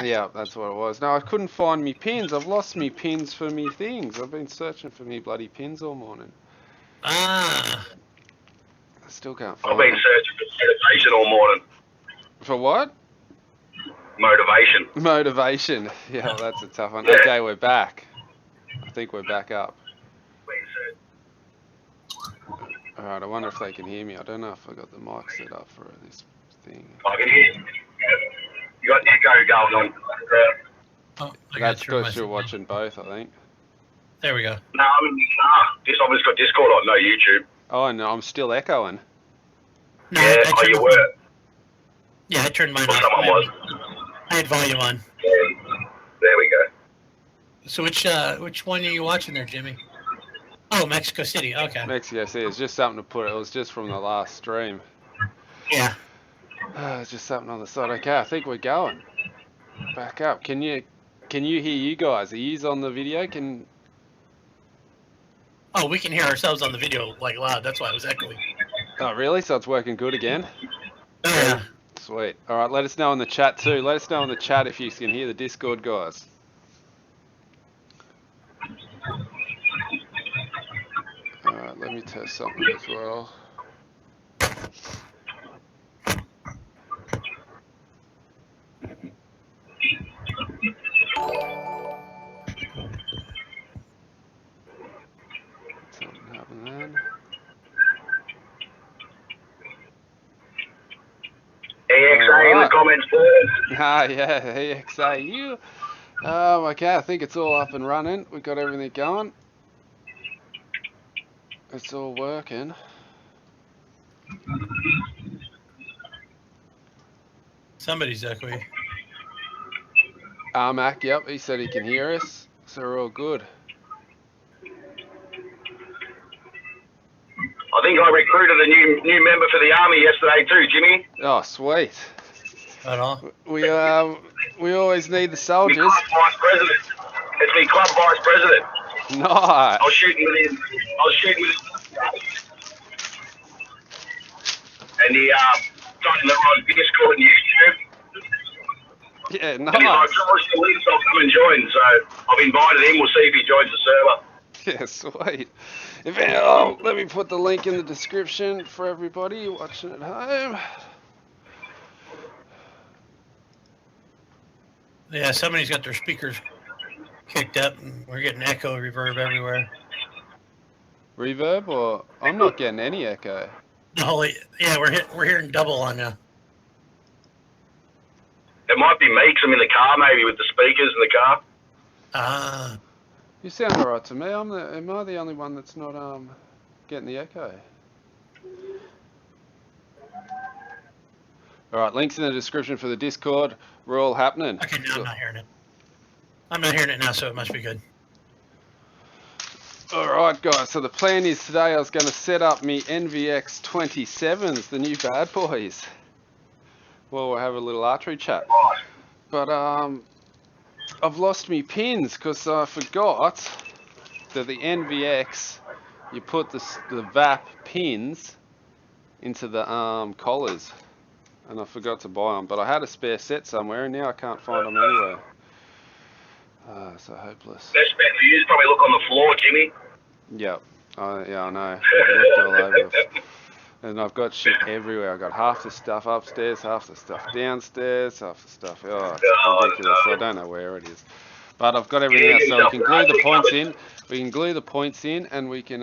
Yeah, that's what it was. No, I couldn't find me pins. I've lost me pins for me things. I've been searching for me bloody pins all morning. Ah. I still can't find I've been them. searching for motivation all morning. For what? Motivation. Motivation. Yeah, well, that's a tough one. Yeah. Okay, we're back. I think we're back up. Alright, I wonder if they can hear me. I don't know if I got the mic set up for this thing. I can hear you. You got echo going on. Oh, That's because you're watching both, I think. There we go. No, I've just got Discord on, no YouTube. Oh, no, I'm still echoing. No, Yeah, I you were. Yeah, I turned mine Or off. someone was. I had volume on. Yeah. There we go. So which one are you watching there, Jimmy? Oh, Mexico City. Okay. Mexico City. It's just something to put. It was just from the last stream. Yeah. It's just something on the side. Okay, I think we're going. Back up. Can you hear you guys? Are you on the video? Oh, we can hear ourselves on the video like loud. That's why it was echoing. Oh, really? So it's working good again? Oh, yeah. Sweet. All right, let us know in the chat too. Let us know in the chat if you can hear the Discord guys. All right, let me test something as well. Something happened then. AXA in the comments, boys. Ah, yeah, AXA, you. Okay, I think it's all up and running. We've got everything going. It's all working. Somebody's echoing. Mac, yep, he said he can hear us, so we're all good. I think I recruited a new member for the army yesterday too, Jimmy. Oh, sweet. At all? We always need the soldiers. Me club vice president. It's me club vice president. Nice. I was shooting with him. And he got in the on Discord and YouTube. Yeah, And he's like, nice. George, the links, I'll come and join. So I've invited him. We'll see if he joins the server. Yeah, sweet. Let me put the link in the description for everybody watching at home. Yeah, somebody's got their speakers kicked up, and we're getting echo reverb everywhere. Reverb, or I'm not getting any echo. No, yeah, we're hearing double on you. It might be me 'cause I'm in the car, maybe with the speakers in the car. Ah. You sound alright to me. Am I the only one that's not getting the echo? Alright, links in the description for the Discord. We're all happening. Okay, now I'm not hearing it. I'm not hearing it now, so it must be good. Alright guys, so the plan is today I was going to set up me NVX 27s, the new bad boys. Well, we'll have a little archery chat. But I've lost me pins because I forgot that the NVX, you put the VAP pins into the collars, and I forgot to buy them. But I had a spare set somewhere, and now I can't find them anywhere. So hopeless. Best bet for you is probably look on the floor, Jimmy. Yep. Yeah, I know. I looked all over. And I've got shit everywhere. I've got half the stuff upstairs, half the stuff downstairs, half the stuff. Oh, it's ridiculous. I don't know where it is. But I've got everything else, so we can glue the points in. We can glue the points in, and we can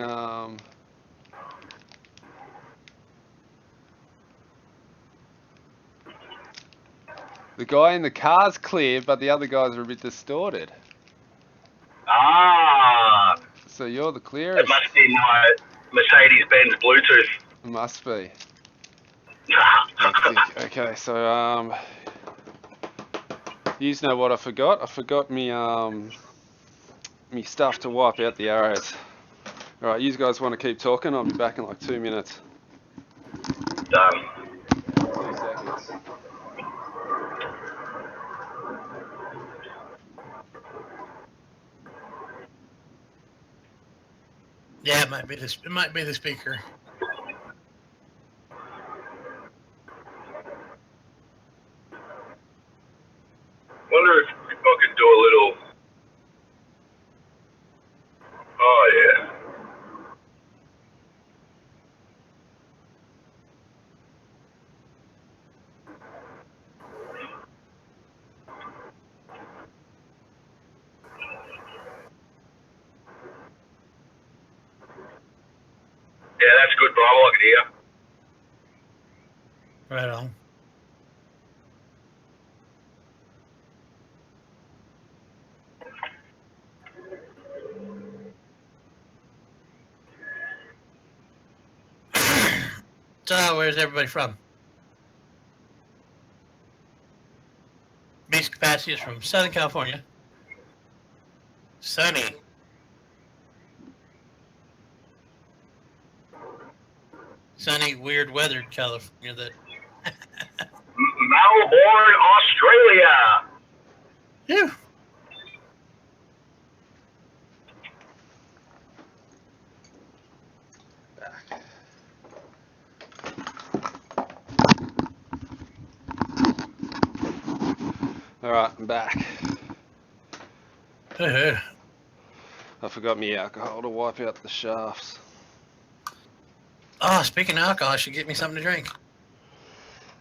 the guy in the car's clear, but the other guys are a bit distorted. Ah. So you're the clearest. It must be my Mercedes-Benz Bluetooth. It must be. Okay, so you know what I forgot? I forgot me me stuff to wipe out the arrows. All right, you guys want to keep talking? I'll be back in like 2 minutes. Done. 2 seconds. Yeah, it might be the speaker. Wonder if I could do a little. Oh yeah. Yeah, that's good, bro. I like it here. Right on. So, where's everybody from? Base capacity is from Southern California. Sunny. Sunny, weird weathered California that. Melbourne, Australia. Yeah. Alright, I'm back. Uh-huh. I forgot my alcohol to wipe out the shafts. Oh, speaking of alcohol, I should get me something to drink.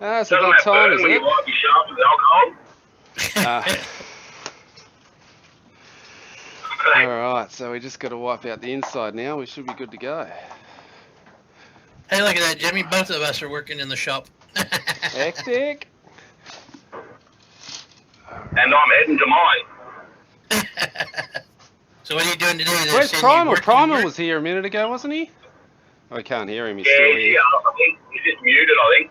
Ah, it's a Doesn't good that time, burn isn't when it? you wipe your shaft with alcohol? Alright, so we just got to wipe out the inside now. We should be good to go. Hey, look at that, Jimmy. Both of us are working in the shop. Hectic. And I'm heading to mine. So what are you doing today? Where's Primal? Primal was here a minute ago, wasn't he? I can't hear him. He's still Yeah, here. I think he's just muted, I think.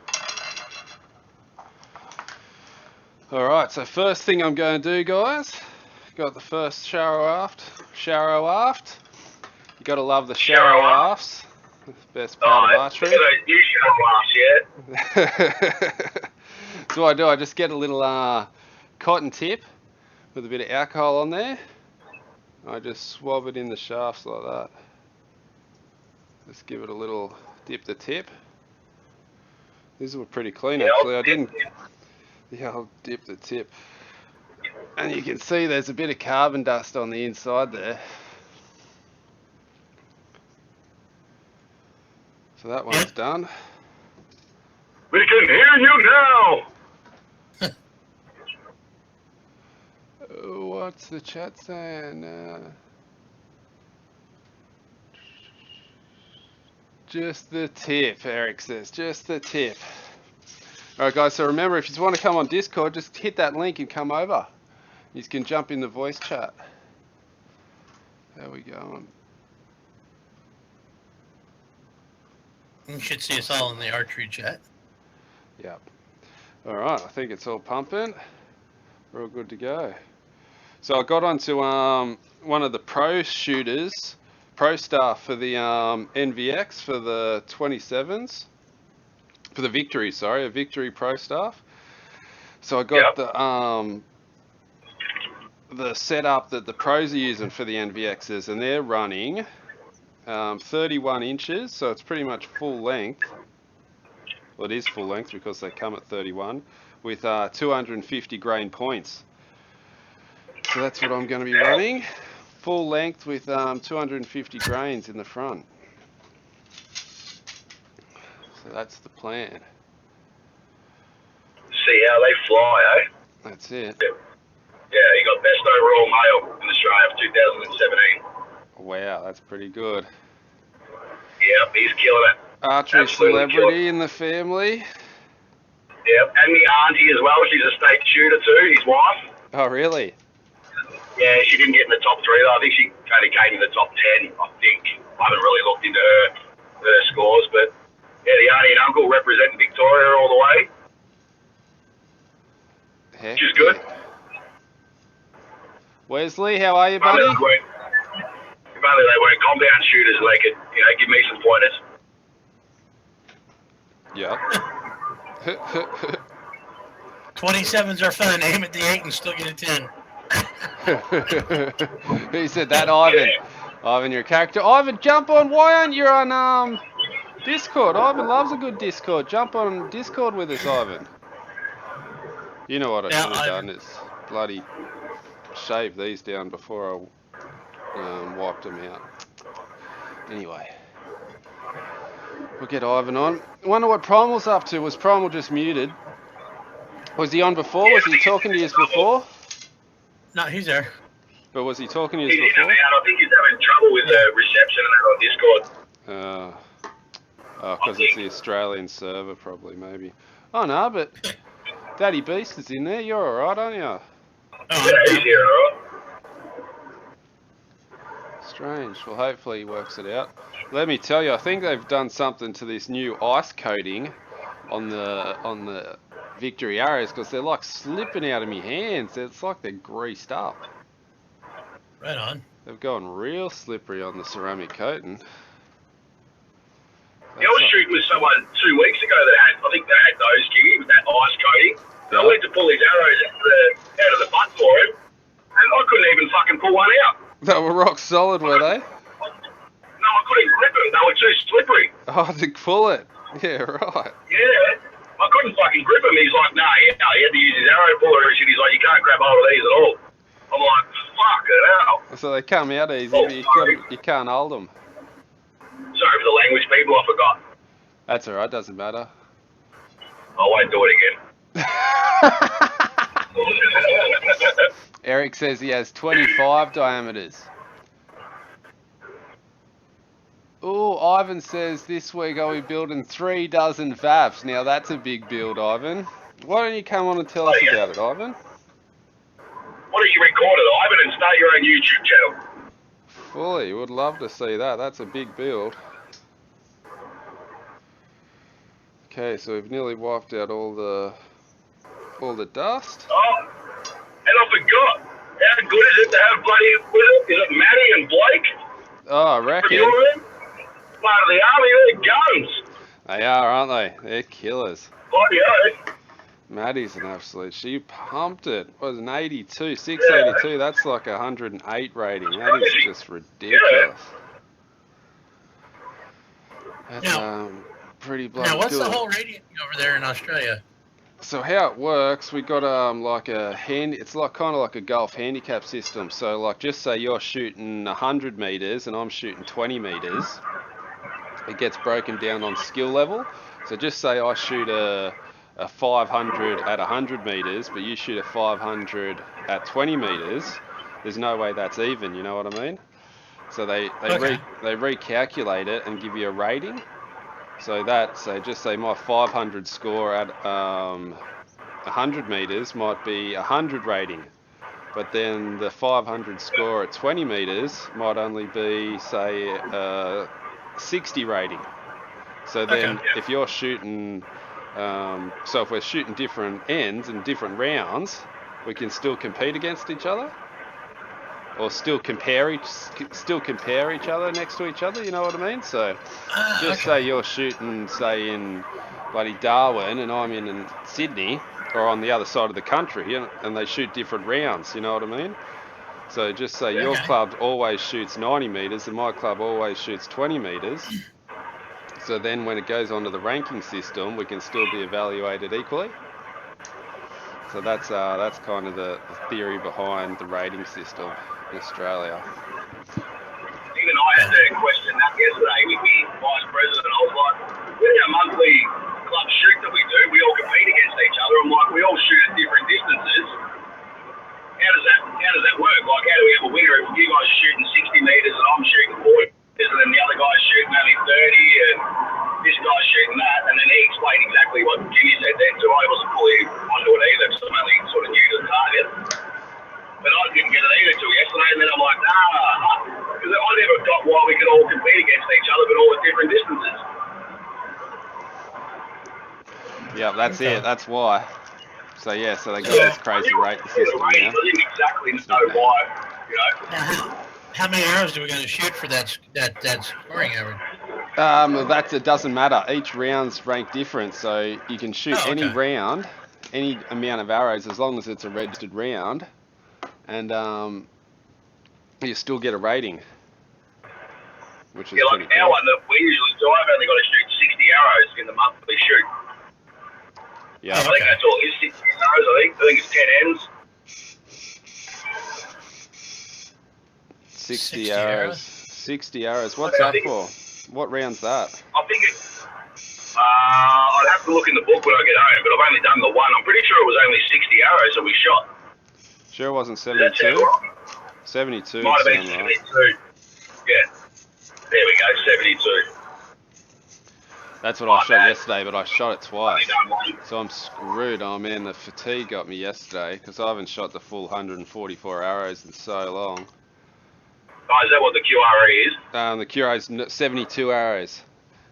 Alright, so first thing I'm going to do, guys, got the first shallow aft. Shallow aft. You got to love the shallow afts. Best part of archery. You shallow afts, yeah. So what I do, I just get a little cotton tip with a bit of alcohol on there. I just swab it in the shafts like that. Just give it a little dip the tip. These were pretty clean actually. I didn't. Yeah, I'll dip the tip. And you can see there's a bit of carbon dust on the inside there. So that one's done. We can hear you now. What's the chat saying? Just the tip, Eric says. Just the tip. Alright guys, so remember if you want to come on Discord, just hit that link and come over. You can jump in the voice chat. How we going? You should see us all in the archery chat. Yep. Alright, I think it's all pumping. We're all good to go. So I got onto one of the pro shooters, pro staff for the NVX for the 27s. For the Victory, sorry, a Victory pro staff. So I got the setup that the pros are using for the NVXs, and they're running 31 inches, so it's pretty much full length. Well, it is full length because they come at 31 with 250 grain points. So that's what I'm going to be running, full length with 250 grains in the front. So that's the plan. See how they fly, eh? That's it. Yeah, he got best overall male in Australia for 2017. Wow, that's pretty good. Yep, he's killing it. Archery Absolutely celebrity in the family. Yep, and the auntie as well. She's a state shooter too, his wife. Oh, really? Yeah, she didn't get in the top 3 though. I think she only came in the top 10, I think. I haven't really looked into her scores, but yeah, the auntie and uncle representing Victoria all the way. Heck Which is good. Wesley, how are you, buddy? If only they weren't compound shooters and they could, give me some pointers. Yeah. 27s are fun. Aim at the 8 and still get a 10. Who said that? Ivan. Ivan, your character. Ivan, jump on. Why aren't you on Discord? Ivan loves a good Discord. Jump on Discord with us, Ivan. You know what I should have done is bloody shaved these down before I wiped them out. Anyway, we'll get Ivan on. I wonder what Primal's up to. Was Primal just muted? Was he on before? Was he talking to you before? No, he's there. But was he talking to you He's in before? and out. I think he's having trouble with the reception and that on Discord. Because it's the Australian server, probably, maybe. Oh, no, but Daddy Beast is in there. You're alright, aren't you? Oh, Yeah, he's here, alright. Strange. Well, hopefully he works it out. Let me tell you, I think they've done something to this new ice coating on the Victory arrows, because they're like slipping out of my hands. It's like they're greased up. right on. They've gone real slippery on the ceramic coating. I was shooting with someone 2 weeks ago that had, I think they had those, Jimmy, with that ice coating. And I went to pull his arrows out of the butt for him, and I couldn't even fucking pull one out. They were rock solid, were they? No, I couldn't grip them. They were too slippery. Oh, to pull it. Yeah, right. Yeah. I couldn't fucking grip him. He's like, nah, he had to use his arrow puller and shit. He's like, you can't grab hold of these at all. I'm like, fuck it out. So they come out easy, but you can't hold them. Sorry for the language, people, I forgot. That's alright, doesn't matter. I won't do it again. Eric says he has 25 diameters. Oh, Ivan says this week I'll be building 3 dozen VAPs. Now that's a big build, Ivan. Why don't you come on and tell us about it, Ivan? Why don't you record it, Ivan, and start your own YouTube channel? Fully, would love to see that. That's a big build. Okay, so we've nearly wiped out all the dust. Oh, and I forgot. How good is it to have bloody with it? Is it Matty and Blake? Oh, I reckon. From your end? Part of the army, they're guns. They are, aren't they? They're killers. Bloody hell. Maddie's an absolute. She pumped it. It was an 82, 682. That's like a 108 rating. That is just ridiculous. That's pretty bloody Now, what's good. the whole rating over there in Australia? So how it works, we got like a it's like kind of like a golf handicap system. So like, just say you're shooting 100 meters and I'm shooting 20 meters. It gets broken down on skill level. So just say I shoot a 500 at 100 meters, but you shoot a 500 at 20 meters. There's no way that's even. You know what I mean? So they recalculate it and give you a rating. So just say my 500 score at 100 meters might be 100 rating, but then the 500 score at 20 meters might only be, say, 60 rating. So then if you're shooting, so if we're shooting different ends and different rounds, we can still compete against each other. Or still compare each other next to each other, you know what I mean? So just say you're shooting, say, in bloody Darwin and I'm in Sydney, or on the other side of the country, and they shoot different rounds, you know what I mean? So just say your club always shoots 90 meters and my club always shoots 20 meters. So then when it goes onto the ranking system, we can still be evaluated equally. So that's kind of the theory behind the rating system in Australia. Even I had a question that yesterday with the vice president. I was like, with our monthly club shoot that we do, we all compete against each other. I'm like, we all shoot at different distances. How does that work? Like, how do we have a winner if you guys are shooting 60 meters and I'm shooting 40 meters and then the other guy's shooting only 30 and this guy's shooting that? And then he explained exactly what Jimmy said then, so I wasn't fully onto it either because I'm only sort of new to the target. But I didn't get it either till yesterday, and then I'm like, because I never got why we could all compete against each other, but all at different distances. Yeah, that's it. That's why. So yeah, so they got this crazy rating system now. I didn't exactly know why, you know. Now, how many arrows are we going to shoot for that scoring average? It doesn't matter. Each round's ranked different, so you can shoot any round, any amount of arrows, as long as it's a registered round, and you still get a rating, which is like our one that we usually do, I've only got to shoot 60 arrows in the monthly shoot. Yeah, I think that's all. It's 60 arrows. I think it's 10 ends. 60 arrows. 60 arrows. What's that for? What round's that? I think it's... I'd have to look in the book when I get home, but I've only done the one. I'm pretty sure it was only 60 arrows that we shot. Sure it wasn't Does that 72? sound right? 72 Might have been sound right. 72. Yeah. There we go, 72. That's what I shot yesterday, but I shot it twice. Only done one. So I'm screwed. Oh man, the fatigue got me yesterday because I haven't shot the full 144 arrows in so long. Oh, is that what the QRE is? The Curo's 72 arrows.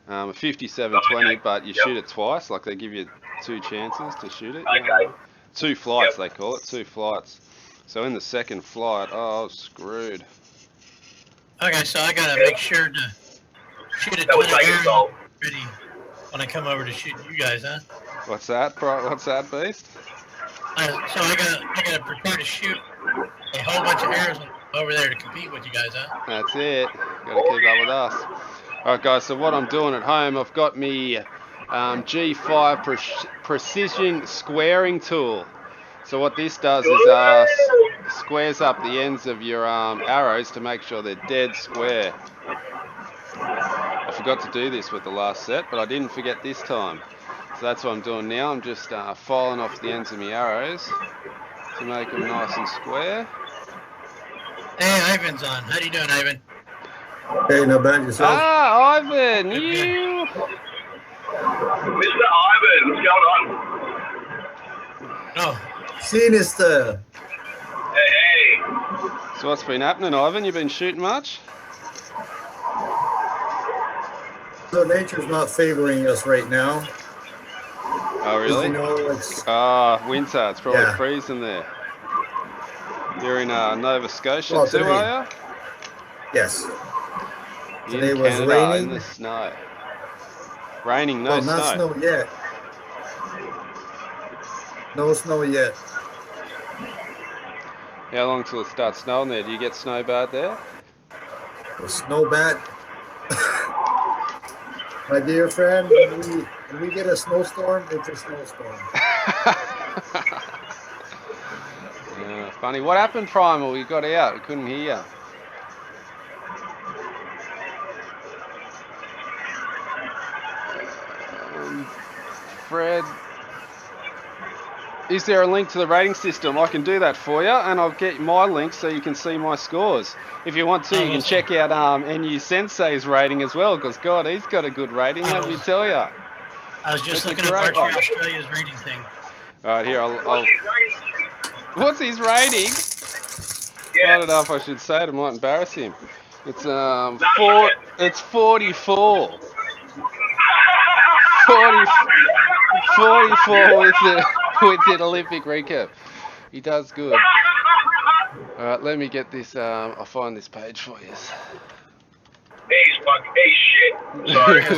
57-20, but you shoot it twice. Like they give you 2 chances to shoot it. Okay. 2 flights they call it. 2 flights. So in the second flight, oh, I was screwed. Okay, so I gotta make sure to shoot it That was taking arrows ready when I come over to shoot you guys, huh? What's that? What's that, Beast? So I gotta prepare to shoot a whole bunch of arrows over there to compete with you guys, huh? That's it. Got to keep up with us. Alright guys, so what I'm doing at home, I've got me G5 precision squaring tool. So what this does is squares up the ends of your arrows to make sure they're dead square. I forgot to do this with the last set, but I didn't forget this time. So that's what I'm doing now. I'm just filing off the ends of my arrows to make them nice and square. Hey, Ivan's on. How you doing, Ivan? Hey, no bad yourself. Ah, Ivan, you! Mr. Ivan, what's going on? Oh, Sinister. Hey. So what's been happening, Ivan? You been shooting much? So nature's not favoring us right now. Oh, really? You know, it's Winter. It's probably Yeah. freezing there. You're in Nova Scotia Well, too, today- are yes. you? Today In was Canada, raining. in the snow. Raining, no Well, not snow. snow yet. No snow yet. How long till it starts snowing there? Do you get snow bad there? The snow bad. My dear friend, when we get a snowstorm, it's a snowstorm. Yeah, funny. What happened, Primal? You got out. We couldn't hear you. Fred, is there a link to the rating system? I can do that for you, and I'll get my link so you can see my scores. If you want to, you can check out NU Sensei's rating as well, because God, he's got a good rating, let me tell you. I was just That's a looking up great Archery one. Australia's rating thing. All right, here I'll. What's his rating? I Yeah. don't know if I should say it. I might embarrass him. It's No, It's 44. 44 with an Olympic recap. He does good. All right, let me get this. I'll find this page for you. He's shit. Sorry. I've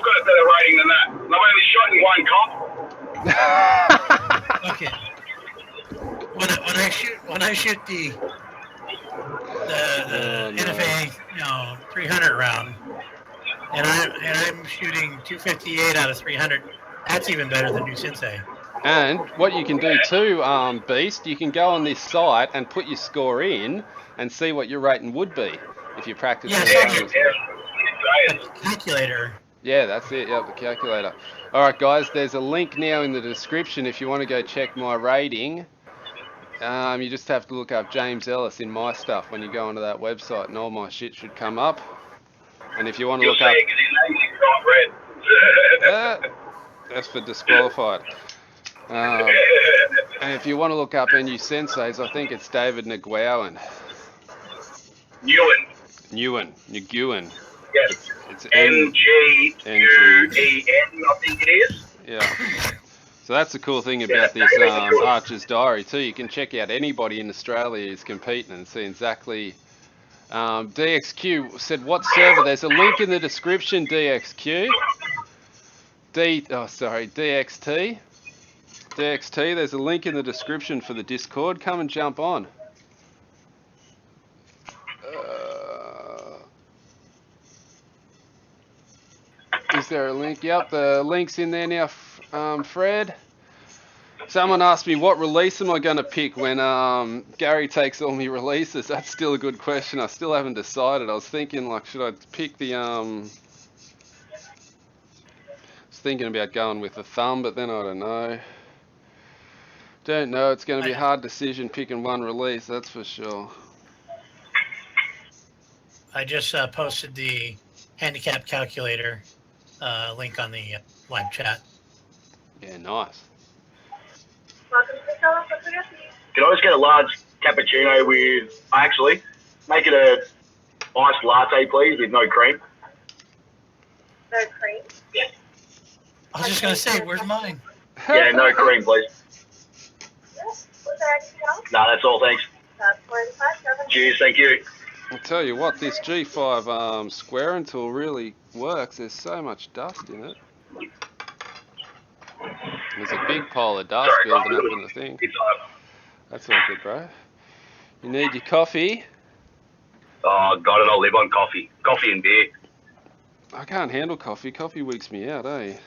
got a better rating than that. I've only shot in one comp. Okay. When I shoot the NFA 300 round, and I'm shooting 258 out of 300. That's even better than New Sensei. And what you can do too, Beast, you can go on this site and put your score in and see what your rating would be if you practice. Yeah, Yeah. Calculator. Yeah, that's it. Yep, the calculator. All right, guys, there's a link now in the description if you want to go check my rating. You just have to look up James Ellis in my stuff when you go onto that website, and all my shit should come up. And if you want to You'll look see up, it 'cause his name is bright red. that's for disqualified. And if you want to look up NU Senseis, I think it's David Nguyen. Nguyen. Yes. It's Nguyen, I think it is. Yeah. So that's the cool thing about this Archer's Diary too. You can check out anybody in Australia who's competing and see exactly. DXQ said what server? There's a link in the description. DXQ. DXT. DXT. There's a link in the description for the Discord. Come and jump on. Is there a link? Yep, the link's in there now, Fred. Someone asked me what release am I going to pick when Gary takes all my releases. That's still a good question. I still haven't decided. I was thinking, like, should I pick the I was thinking about going with the thumb, but then I don't know. Don't know. It's going to be a hard decision picking one release, that's for sure. I just posted the handicap calculator link on the live chat. Yeah, nice. Can I just get a large cappuccino with, actually, make it a iced latte, please, with no cream. No cream? Yeah. I was just going to say, where's mine? Yeah, no cream, please. Was there anything else? No, that's all, thanks. That's 45. Cheers, thank you. I'll tell you what, this G5 squaring tool really works. There's so much dust in it. There's a big pile of dust building up in the thing. That's all good, bro. You need your coffee. Oh, got it. I'll live on coffee. Coffee and beer. I can't handle coffee. Coffee weeks me out, eh?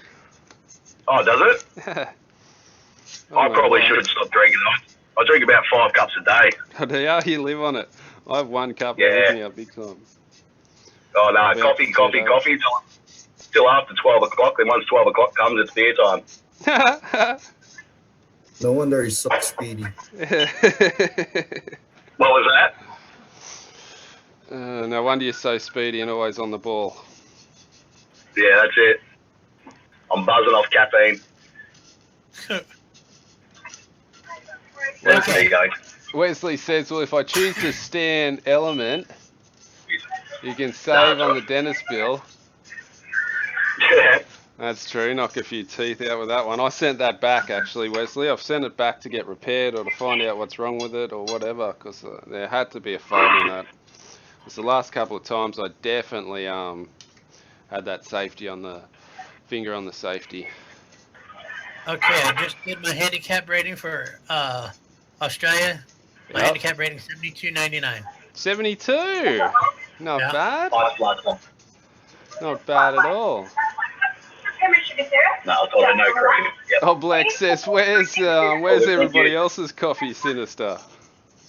Oh, does it? I probably should stop drinking it. I drink about 5 cups a day. Oh, do you? You live on it. I have 1 cup and it weeks me out big time. Oh, no. Coffee till after 12 o'clock. Then once 12 o'clock comes, it's beer time. No wonder he's so speedy. What was that? No wonder you're so speedy and always on the ball. Yeah, that's it. I'm buzzing off caffeine. There you go. Wesley says, well, if I choose the stand element, you can save on the dentist bill. Yeah. That's true. Knock a few teeth out with that one. I sent that back, actually, Wesley. I've sent it back to get repaired or to find out what's wrong with it or whatever, because there had to be a fault in that. Because the last couple of times I definitely had that safety on the finger on the safety. Okay, I just did my handicap rating for Australia. My handicap rating 72.99. 72. Not bad. Not bad at all. No, I thought I no cream. Yep. Oh, Black says, where's everybody else's coffee, Sinister?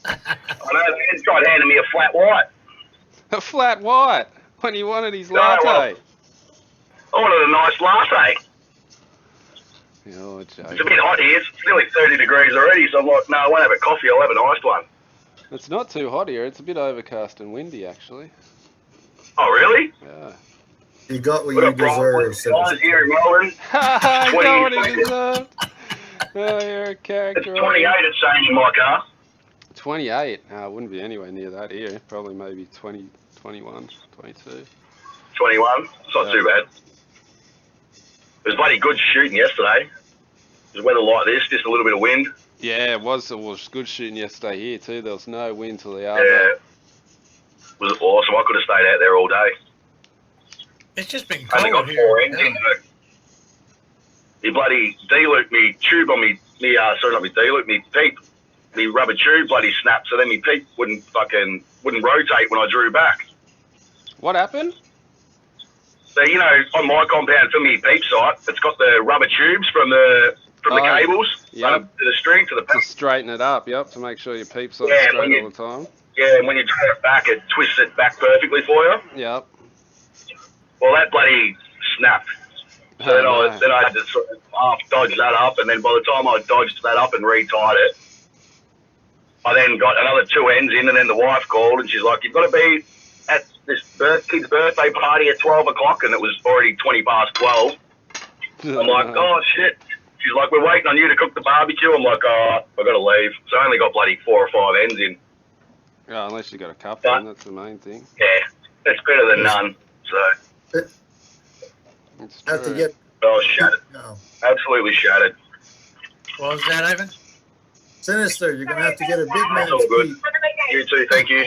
I know, Vince tried handing me a flat white. A flat white when he wanted his latte. I wanted a nice latte. Oh, it's a bit hot here. It's nearly 30 degrees already, so I'm like, no, I won't have a coffee. I'll have an iced one. It's not too hot here. It's a bit overcast and windy, actually. Oh, really? Yeah. You got what you deserve. Guys here in Melbourne. I got what he deserved. Oh, you're a character. It's 28 it's saying in my car. 28? Wouldn't be anywhere near that here. Probably maybe 20, 21, 22. 21? It's not too bad. It was bloody good shooting yesterday. It was weather like this, just a little bit of wind. Yeah, it was good shooting yesterday here too. There was no wind till the hour. Yeah. It was awesome. I could have stayed out there all day. It's just been I only cold got here. 4 ends in. He bloody de-looped me tube on me, sorry, not me de-loop, me peep. Me rubber tube bloody snapped, so then me peep wouldn't rotate when I drew back. What happened? So, you know, on my compound for me peep site, it's got the rubber tubes from the cables to the string to the to straighten it up, to make sure your peep's on straight all the time. Yeah, and when you draw it back, it twists it back perfectly for you. Yep. Well, that bloody snapped. So then I had to sort of half dodge that up, and then by the time I dodged that up and retied it, I then got another 2 ends in, and then the wife called, and she's like, you've got to be at this kid's birthday party at 12 o'clock, and it was already 20 past 12. I'm like, oh, shit. She's like, we're waiting on you to cook the barbecue. I'm like, oh, I've got to leave. So I only got bloody 4 or 5 ends in. Yeah, unless you got a couple, in, that's the main thing. Yeah, it's better than none. So Have to get. Oh, shattered. No. Absolutely shattered. What was that, Ivan? Sinister, you're gonna have to get a big man's all good. peep. You too, thank you.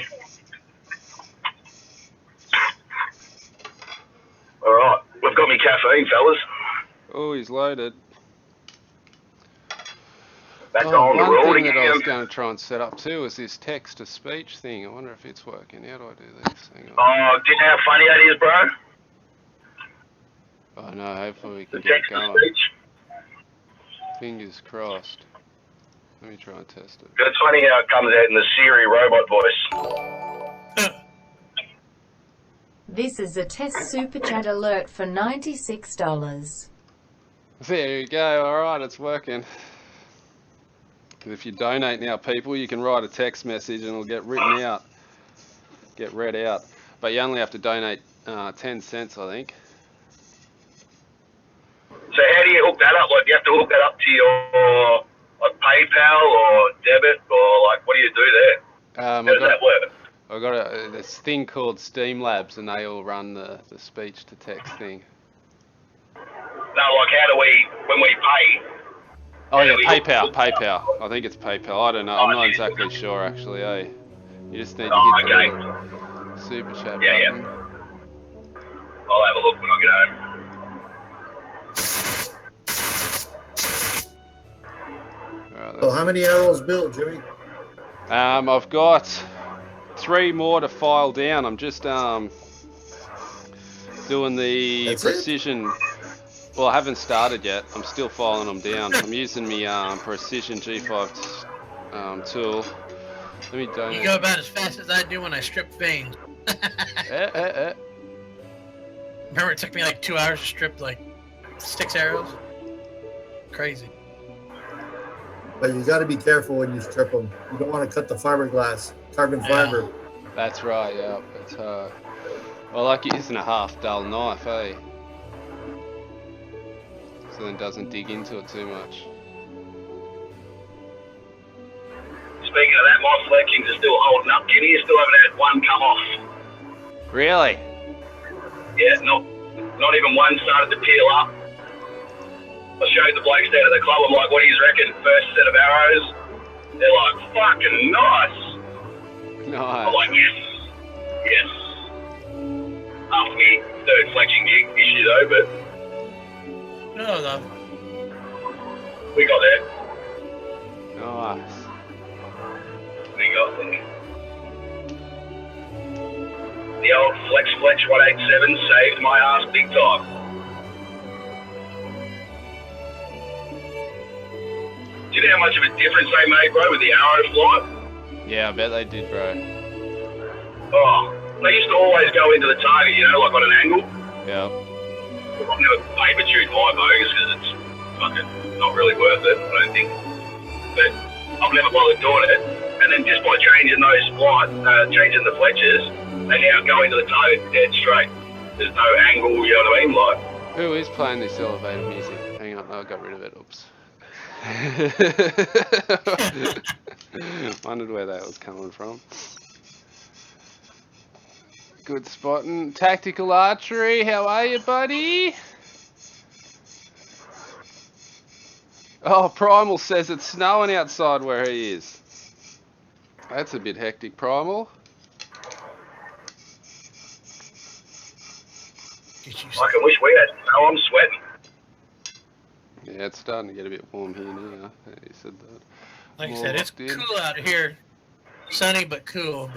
All right, we've got me caffeine, fellas. Oh, he's loaded. Back on the one road thing that I was again. going to try and set up too is this text-to-speech thing. I wonder if it's working. How do I do this? Hang on. Oh, do you know how funny that is, bro? Oh no, hopefully we can The get text to going. speech. Fingers crossed. Let me try and test it. It's funny how it comes out in the Siri robot voice. This is a test super chat alert for $96. There you go. All right, it's working. If you donate now, people, you can write a text message and it'll get written out, get read out. But you only have to donate 10 cents, I think. So how do you hook that up? Like, do you have to hook that up to your like PayPal or debit, or like, what do you do there? How does that work? I've got this thing called Steam Labs, and they all run the speech to text thing. No, like, how do we, when we pay? Oh yeah, PayPal. I think it's PayPal. I don't know. I'm not exactly sure actually. You just need to hit the little super chat button. I'll have a look when I get home. Right, So how many arrows built, Jimmy? I've got 3 more to file down. I'm just doing the precision. Well, I haven't started yet. I'm still filing them down. I'm using my precision G5 tool. Let me donate. You go about as fast as I do when I strip veins. Remember, it took me like 2 hours to strip like 6 arrows. Crazy. But you got to be careful when you strip them. You don't want to cut the fiberglass, carbon fiber. That's right. Yeah, it's well, I like using a half dull knife, eh? So then it doesn't dig into it too much. Speaking of that, my fletchings are still holding up, Kenny. You still haven't had one come off. Really? Yeah, not even one started to peel up. I showed the blokes down at the club, I'm like, what do you reckon? First set of arrows? They're like, fucking nice. Nice. I'm like, yes. After me third fletching issue though, but No. we got there. Nice. We got there. The old Flex 187 saved my ass big time. Do you know how much of a difference they made, bro, with the arrow flight? Yeah, I bet they did, bro. Oh, they used to always go into the target, you know, like on an angle. Yeah. I've never paper chewed my bogus because it's fucking not really worth it, I don't think. But I've never bothered doing it. And then just by changing those changing the fletchers, they now go into the target dead straight. There's no angle, you know what I mean? Like, Who is playing this elevator music? Hang on, I got rid of it. Oops. Wondered where that was coming from. Good spotting. Tactical Archery, how are you, buddy? Oh, Primal says it's snowing outside where he is. That's a bit hectic, Primal. I can wish we had snow. I'm sweating. Yeah, it's starting to get a bit warm here now. He said that. Like I said, it's cool out here. Sunny but cool,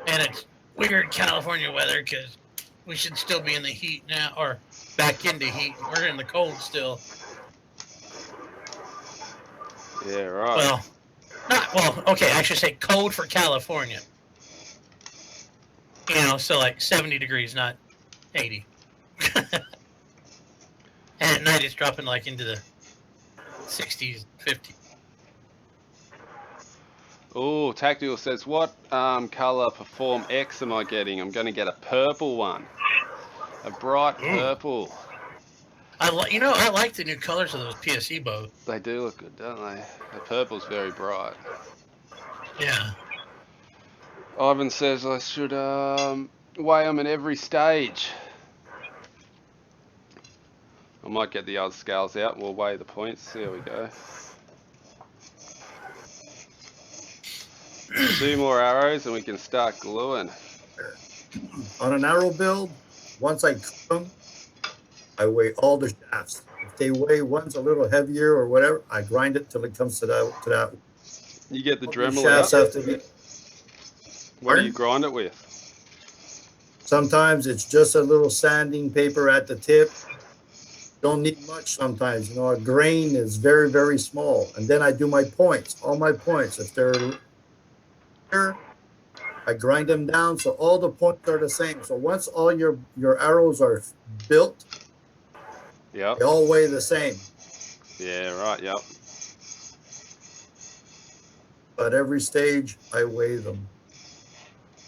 and it's weird California weather because we should still be in the heat now, or back into heat. We're in the cold still. Yeah, right. Okay, I should say cold for California. You know, so like 70 degrees, not 80. And at night it's dropping like into the 60s, 50s. Oh, Tactical says, what colour Perform X am I getting? I'm going to get a purple one. A bright purple. I like the new colors of those PSE bows. They do look good, don't they? The purple's very bright. Yeah. Ivan says I should weigh them at every stage. I might get the other scales out and we'll weigh the points. See how we go. 2 more arrows and we can start gluing. On an arrow build, once I cut them, I weigh all the shafts. If they weigh one's a little heavier or whatever, I grind it till it comes to that. You get the Dremel shafts out? have to be. What do you grind it with? Sometimes it's just a little sanding paper at the tip. Don't need much sometimes. You know, a grain is very, very small. And then I do my points, all my points. If they're here, I grind them down so all the points are the same. So once all your arrows are built, Yep. they all weigh the same. Yeah, right, yep. At every stage, I weigh them.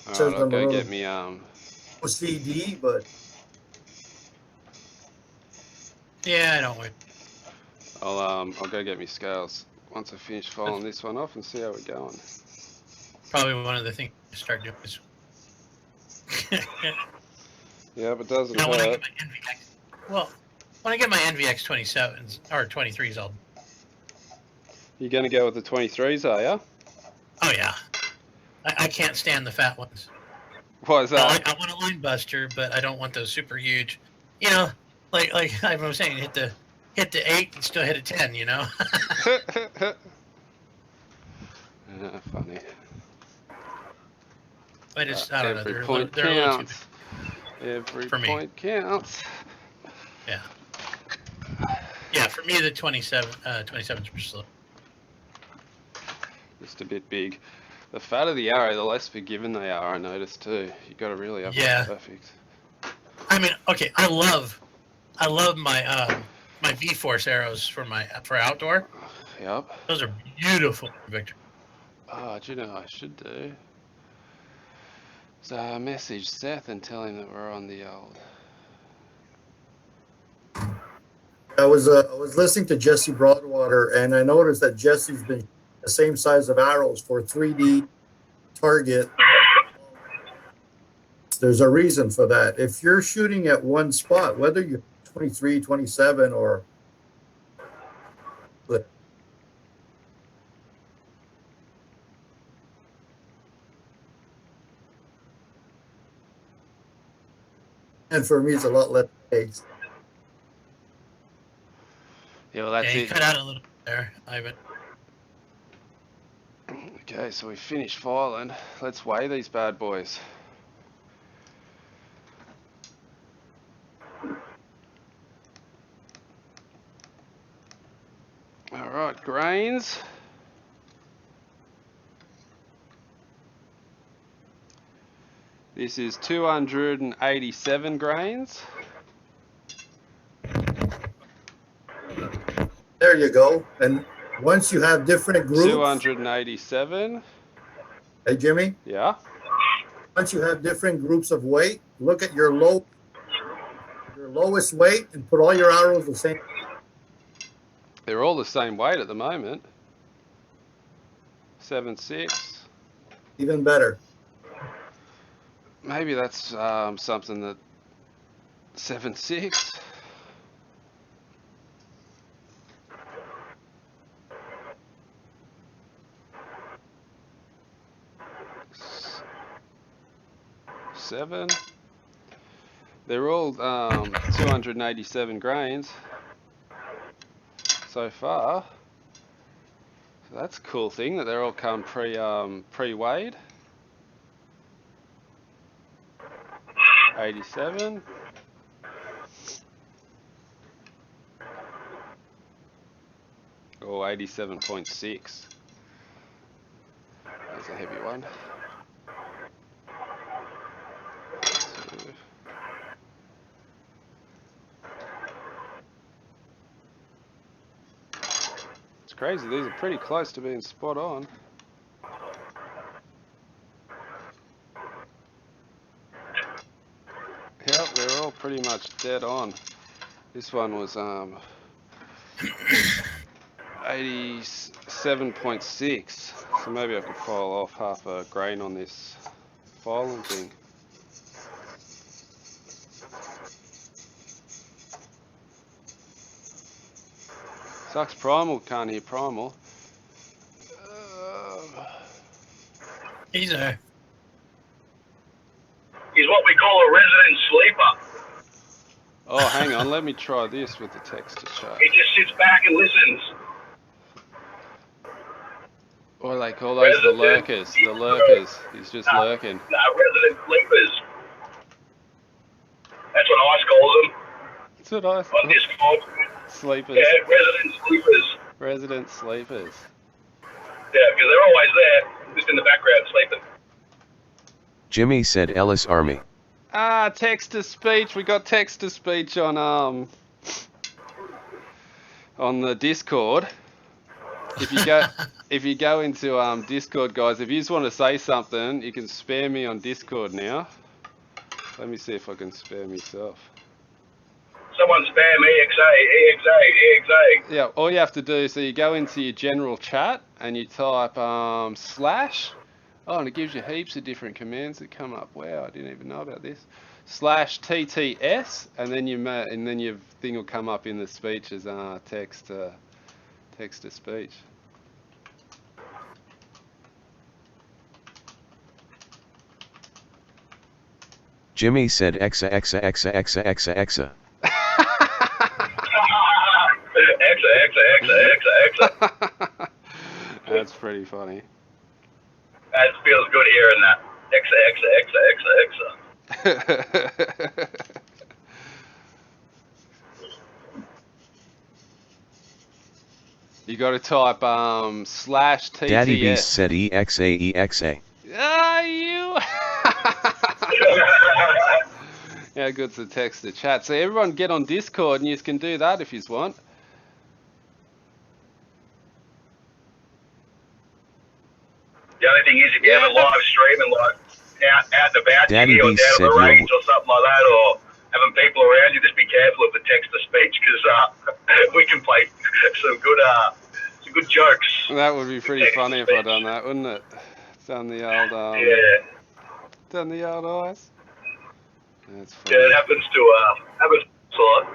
Alright, I'll go get me, OCD, but Yeah, I don't wait. I'll go get me scales once I finish filing this one off and see how we're going. Probably one of the things to start doing is. Yeah, but doesn't Now, when I hurt. get my NVX, well, when I get my NVX 27s or 23s, I'll. You're gonna go with the 23s, are ya? Oh yeah, I can't stand the fat ones. Why is that? I want a line buster, but I don't want those super huge. You know, like I was saying, hit the 8 and still hit a 10. You know. Funny. I don't know. Every point they're a little too counts. Every for me. point counts. Yeah. Yeah, for me the 27s were slow. Just a bit big. The fatter the arrow, the less forgiving they are, I noticed too. You got to really have it perfect. I mean, okay, I love my my V-Force arrows for outdoor. Yep. Those are beautiful, Victor. Oh, do you know what I should do? So message Seth and tell him that we're on the old. I was listening to Jesse Broadwater, and I noticed that Jesse's been the same size of arrows for 3D target. There's a reason for that. If you're shooting at one spot, whether you're 23, 27, or and for me, it's a lot less eggs. Yeah, well, that's you it. cut out a little bit there, Ivan. Okay, so we finished filing. Let's weigh these bad boys. All right, grains. This is 287 grains. There you go. And once you have different groups. 287. Hey, Jimmy? Yeah? Once you have different groups of weight, look at your lowest weight and put all your arrows the same. They're all the same weight at the moment. 7.6. Even better. Maybe that's something that 7.6. Seven. They're all 287 grains so far. So that's a cool thing that they're all come pre-weighed. 87. Or 87.6. That's a heavy one. It's crazy, these are pretty close to being spot on. Yep, they're all pretty much dead on. This one was 87.6, so maybe I could file off half a grain on this filing thing. Sucks Primal can't hear Primal. He's there. He's what we call a resident sleeper. Oh, hang on, let me try this with the text to chat. He just sits back and listens. Or they call those the lurkers. The lurkers. He's just lurking. No, resident sleepers. That's what ICE calls them. That's what I on thought. Discord. Sleepers. Yeah, resident sleepers. Resident sleepers. Yeah, because they're always there, just in the background sleeping. Jimmy said Ellis Army. Ah, text to speech. We got text to speech on the Discord. If you go into Discord, guys, if you just want to say something, you can spam me on Discord now. Let me see if I can spam myself. Someone spam EXA. Yeah, all you have to do, so you go into your general chat and you type slash. Oh, and it gives you heaps of different commands that come up. Wow, I didn't even know about this. Slash TTS, and then your thing will come up in the speech as text to speech. Jimmy said exa. Exa. That's pretty funny. That feels good hearing that. Exa. You got to type slash TTS. Daddy Beast said EXA. Ah, you. How good's the text to chat? So everyone get on Discord and you can do that if you want. The only thing is, if you have a live stream and like out and about, Daddy or Beast down said at the range or something like that, or having people around you, just be careful of the text to speech because we can play some good jokes. That would be pretty funny if I done that, wouldn't it? Done the old done the old eyes. That's funny. Yeah, it happens to a lot.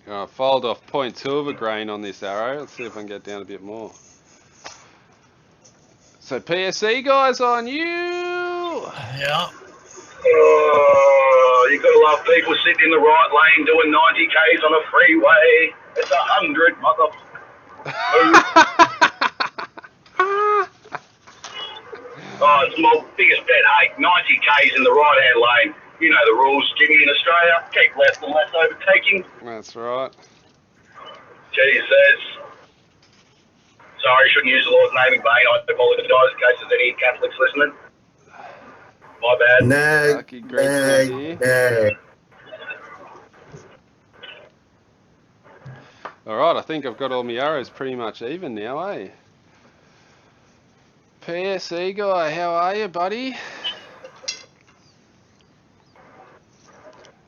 I'll fold off 0.2 of a grain on this arrow. Let's see if I can get down a bit more. So PSE guys on you. Yeah. Oh, you gotta love people sitting in the right lane doing 90 k's on a freeway. It's 100, mother. Oh, it's my biggest bet, hey, 90 k's in the right-hand lane. You know the rules, Jimmy, in Australia. Keep left and less overtaking. That's right. Jesus. Sorry, shouldn't use the Lord's name in vain. I apologise in case there's any Catholics listening. My bad. Nag. Alright, I think I've got all my arrows pretty much even now, eh? PSE guy, how are you, buddy?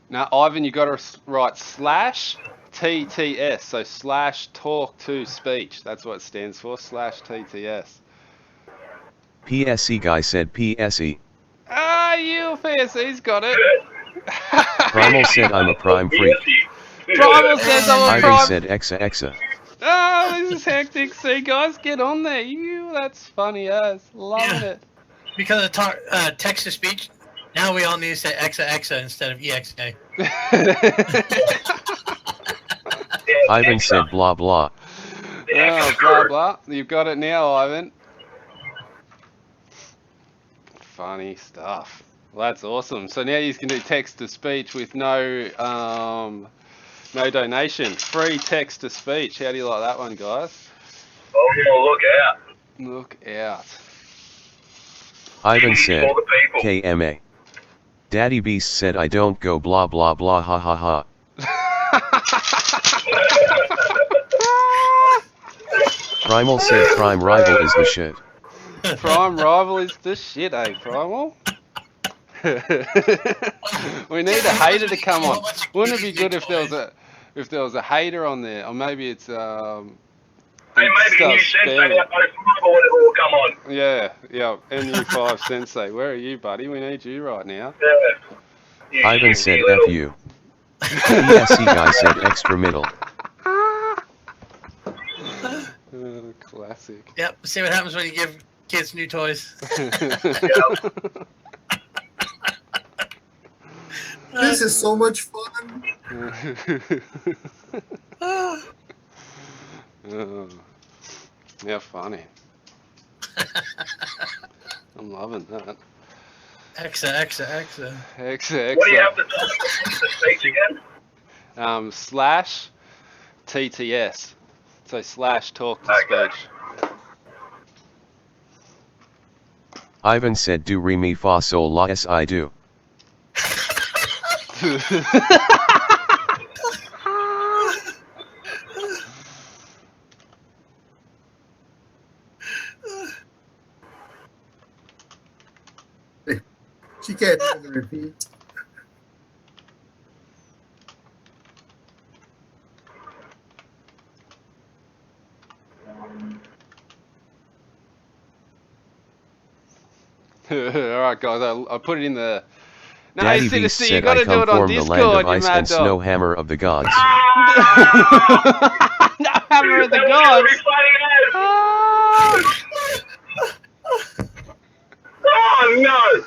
Now, Ivan, you got to write slash TTS, so slash talk to speech. That's what it stands for, slash TTS. PSE guy said PSE. Ah, you PSE's got it. Primal said I'm a prime freak. Primal says I'm a Ivan prime. said exa. Oh, this is hectic. See, guys, get on there. That's funny as. Loving it. Because of text to speech, now we all need to say exa instead of exa. Ivan said blah blah. Oh, blah blah. You've got it now, Ivan. Funny stuff. Well, that's awesome. So now you can do text to speech with no donation. Free text to speech. How do you like that one, guys? Oh, look out. Look out. Ivan said KMA. Daddy Beast said I don't go blah blah blah ha ha ha. Primal said Prime Rival is the shit. Prime Rival is the shit, eh, Primal? We need a hater to come on. Wouldn't it be good if there was a hater on there, or maybe it's Hey, maybe new Sensei or whatever will come on. Yeah, NU5 Sensei. Where are you, buddy? We need you right now. Yeah. Ivan said F you. PSE guy said extra middle. Classic. Yep, see what happens when you give kids new toys. This is so much fun. Oh, yeah, funny. I'm loving that. Exa. Exa. What do you have to tell the speech again? Slash TTS. So slash talk to Okay. speech. Ivan said do re mi fa sol la s I do. She can't even repeat. Alright guys, I put it in the... No, Daddy see, Beast you said gotta I do come it on form the land of Discord, you ice mad and snow dog. hammer of the gods. No hammer of the gods! Ah! Oh no!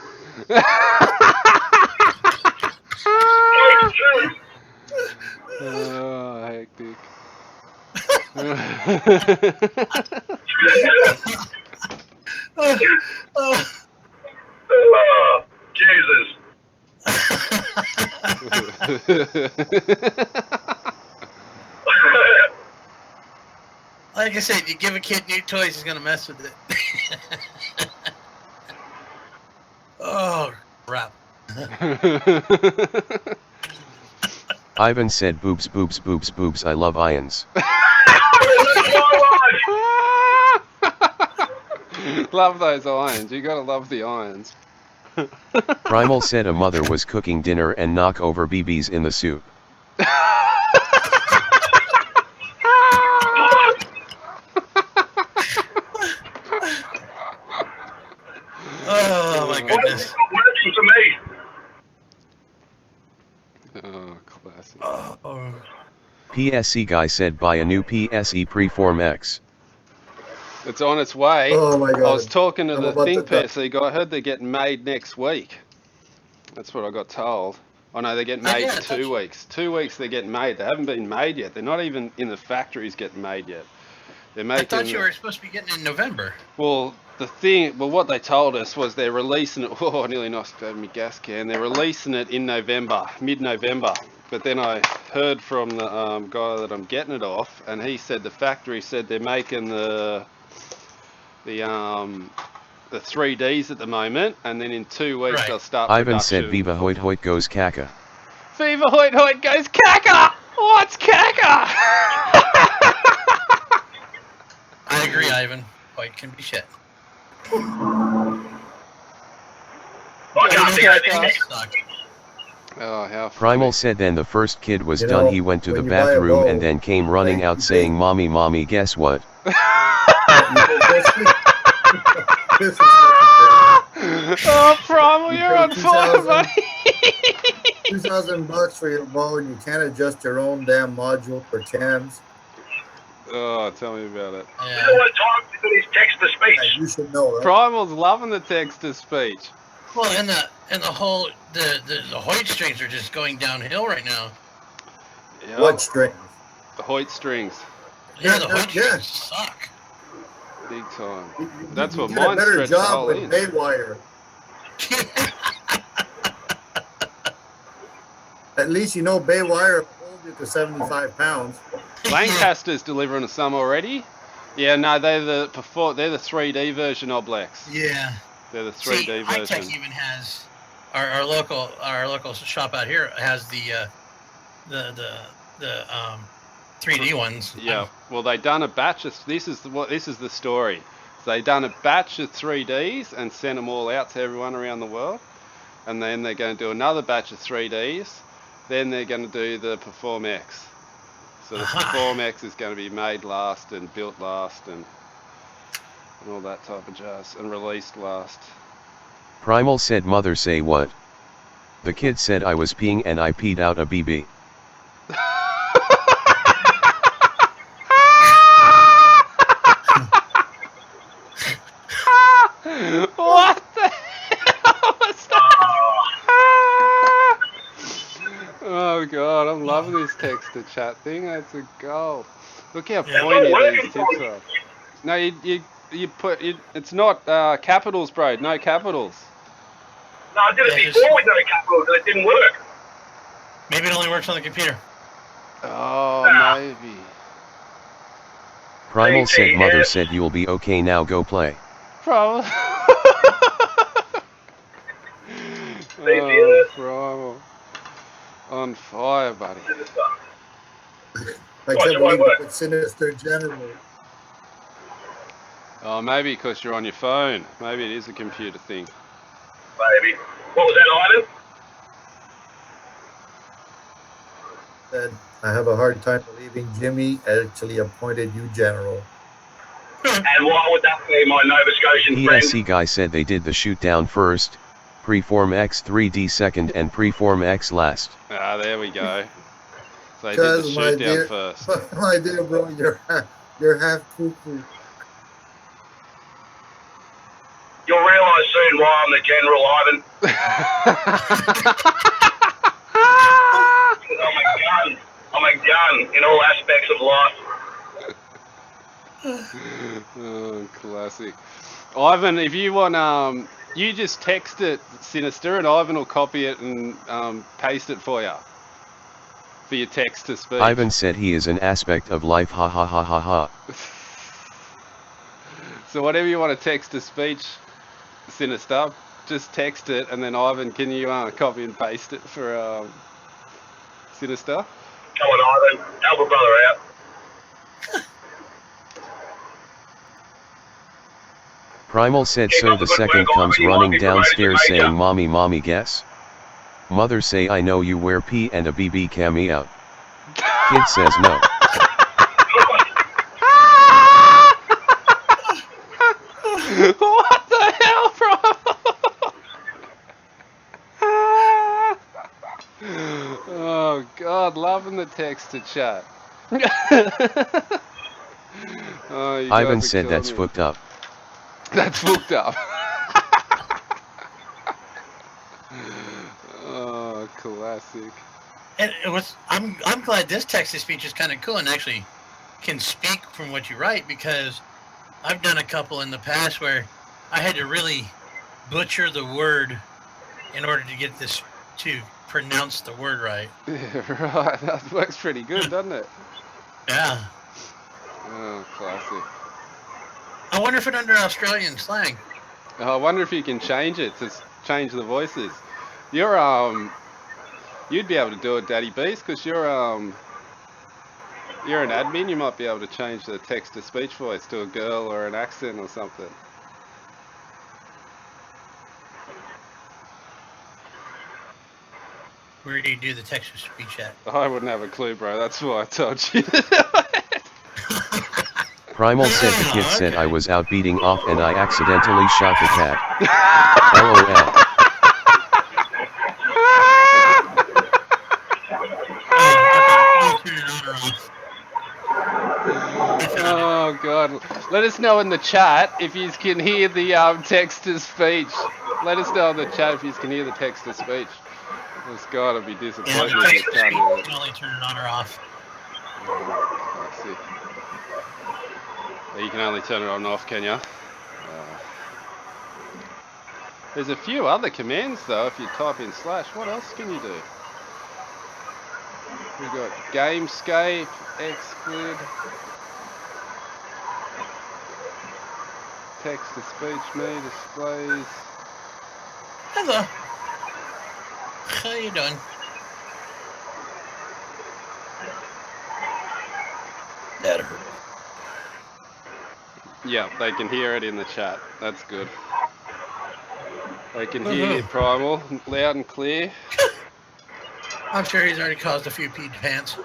Oh, hectic. Oh, Jesus. Like I said, you give a kid new toys, he's gonna mess with it. Oh crap! Ivan said boobs boobs boobs boobs I love ions. Love those irons, you gotta love the irons. Primal said a mother was cooking dinner and knock over BBs in the soup. Oh my goodness! What happened to me? Oh, classic. Oh. PSC guy said buy a new PSE Preform X. It's on its way. Oh my God. I was talking to I'm the about to die. PSC guy, I heard they're getting made next week. That's what I got told. Oh no, they're getting Oh, made yeah, in 2 weeks. 2 weeks they're getting made. They haven't been made yet. They're not even in the factories getting made yet. They're I making... thought you were supposed to be getting in November. Well, what they told us was they're releasing it... Oh, I nearly knocked over my gas can. They're releasing it in November, mid-November. But then I heard from the guy that I'm getting it off, and he said the factory said they're making the 3Ds at the moment, and then in 2 weeks Right. they'll start Ivan production. said Viva Hoit Hoit goes caca. Viva Hoit Hoit goes caca! What's caca? I agree, Ivan. White can be shit. I can't think of Caca. anything. Suck. Oh, how Primal funny. said then the first kid was You done know, he went to the when you buy a bathroom bow, and then came running like, out you saying pay- mommy mommy guess what? This is Oh, Primal, You you're pay on fire, 2,000. buddy. $2,000 for your bow, and you can't adjust your own damn module for cams. Oh, tell me about it. You know Yeah. what time to do his text to Hey, speech? you should know, right? Primal's loving the text-to-speech. Well, and the whole the Hoyt strings are just going downhill right now. Yep. What strings? The Hoyt strings. Yeah, the Yeah, Hoyt yeah. strings suck. Big time. You That's what did a mine better stretched the job whole with in. Baywire. At least you know Baywire hold you to 75 pounds. Lancaster's delivering some already. Yeah, no, they're the 3D version Oblex. Yeah. They're the See, 3D High Tech version. even has our local shop out here has the 3D ones. Yeah. Well, they done a batch of this is the story. So they done a batch of 3Ds and sent them all out to everyone around the world, and then they're going to do another batch of 3Ds. Then they're going to do the Perform X. So the Perform X is going to be made last and built last and all that type of jazz, and released last. Primal said mother say what? The kid said I was peeing and I peed out a BB. What the hell was that? Oh god, I'm loving this text to chat thing. That's a goal. Look how pointy these tips are. No, you put it. It's not capitals, bro. No capitals. No, I did it before with no capital, but it didn't work. Maybe it only works on the computer. Oh, maybe. Primal said mother said you'll be okay now, go play. Primal. Oh, Primal. On fire, buddy. I can't believe it's Sinister General. Oh, maybe because you're on your phone. Maybe it is a computer thing. Maybe. What was that, Ivan? Said, I have a hard time believing Jimmy actually appointed you general. And why would that be, my Nova Scotian friend? PSC guy said they did the shoot down first, preform X 3D second and preform X last. Ah, there we go. So they did the shoot down first. My dear bro, you're half cuckoo. You'll realise soon why I'm the general, Ivan. I'm a gun in all aspects of life. Oh, classic. Ivan, if you want, you just text it Sinister and Ivan will copy it and paste it for you. For your text to speech. Ivan said he is an aspect of life, ha ha ha ha ha. So whatever you want to text to speech, Sinister, just text it and then Ivan, can you copy and paste it for Sinister? Come on, Ivan. Help a brother out. Primal said so the second comes running downstairs saying mommy mommy guess. Mother say I know you wear P and a BB cami out. Kid says no. What the hell, bro? Oh God, loving the text to chat. Oh, Ivan said that's fucked up. That's fucked up. Oh, classic. And it was. I'm glad this text-to-speech is kind of cool and actually can speak from what you write, because I've done a couple in the past where I had to really butcher the word in order to get this to pronounce the word right. Yeah, right. That works pretty good, doesn't it? Yeah. Oh, classic. I wonder if it's under Australian slang. Oh, I wonder if you can change it to change the voices. You're you'd be able to do it, Daddy Beast, because you're an admin. You might be able to change the text-to-speech voice to a girl or an accent or something. Where do you do the text-to-speech at? I wouldn't have a clue, bro. That's why I told you to do it. Primal said the kid said I was out beating off and I accidentally shot the cat. LOL. Oh God! Let us know in the chat if you can hear the text-to-speech. Let us know in the chat if you can hear the text-to-speech. It's gotta be disappointing. Yeah, the text-to-speech, you can only turn it on or off. I see. You can only turn it on and off, can you? There's a few other commands though. If you type in /, what else can you do? We've got gamescape, xgrid, text-to-speech, me, displays. Hello. How you doing? That hurt. Yeah, they can hear it in the chat. That's good. They can hear you, Primal, loud and clear. I'm sure he's already caused a few peed pants.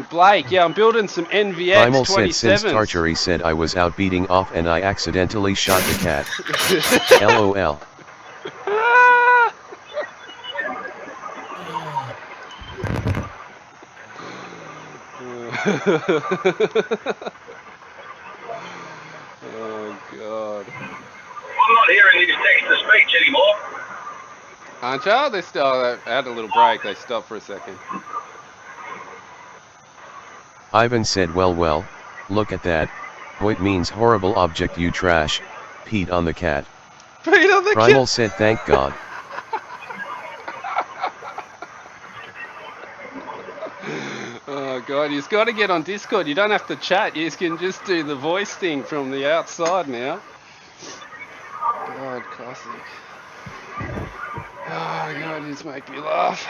Blake, yeah, I'm building some NVX Primal 27s. said since Archery said I was out beating off and I accidentally shot the cat. LOL. Oh God. I'm not hearing this text-to-speech anymore. Aren't you? They had a little break. They stopped for a second. Ivan said well, look at that. Hoyt means horrible object you trash, Pete on the cat. Pete on the Primal cat. said thank God. Oh god, you've got to get on Discord. You don't have to chat. You can just do the voice thing from the outside now. God, classic. Oh god, these make me laugh.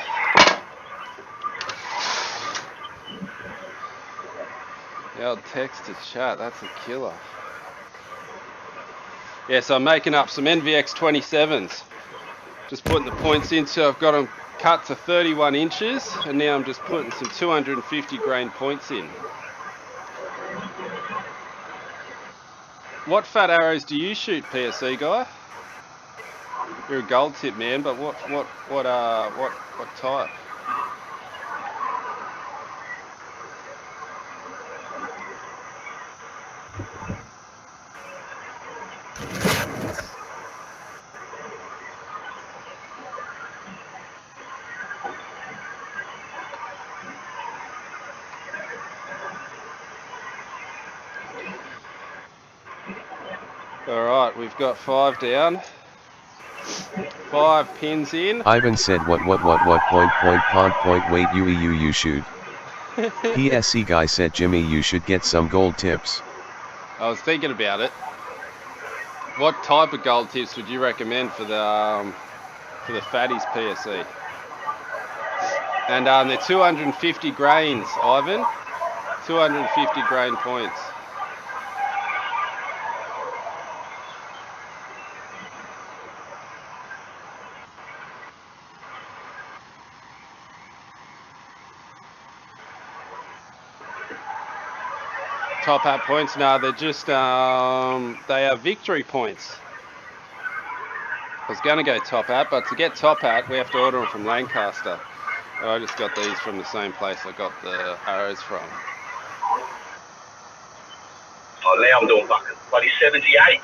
The old text to chat, that's a killer. Yeah, so I'm making up some NVX 27s. Just putting the points in, so I've got them cut to 31 inches, and now I'm just putting some 250 grain points in. What fat arrows do you shoot, PSC guy? You're a gold tip man, but what type? Alright, we've got 5 down. 5 pins in. Ivan said what point wait you shoot. PSC guy said Jimmy you should get some gold tips. I was thinking about it. What type of gold tips would you recommend for the fatties PSC? And they're 250 grains, Ivan. 250 grain points. Top hat points? No, they're just, they are victory points. I was going to go top hat, but to get top hat, we have to order them from Lancaster. I just got these from the same place I got the arrows from. Oh, now I'm doing fucking bloody 78.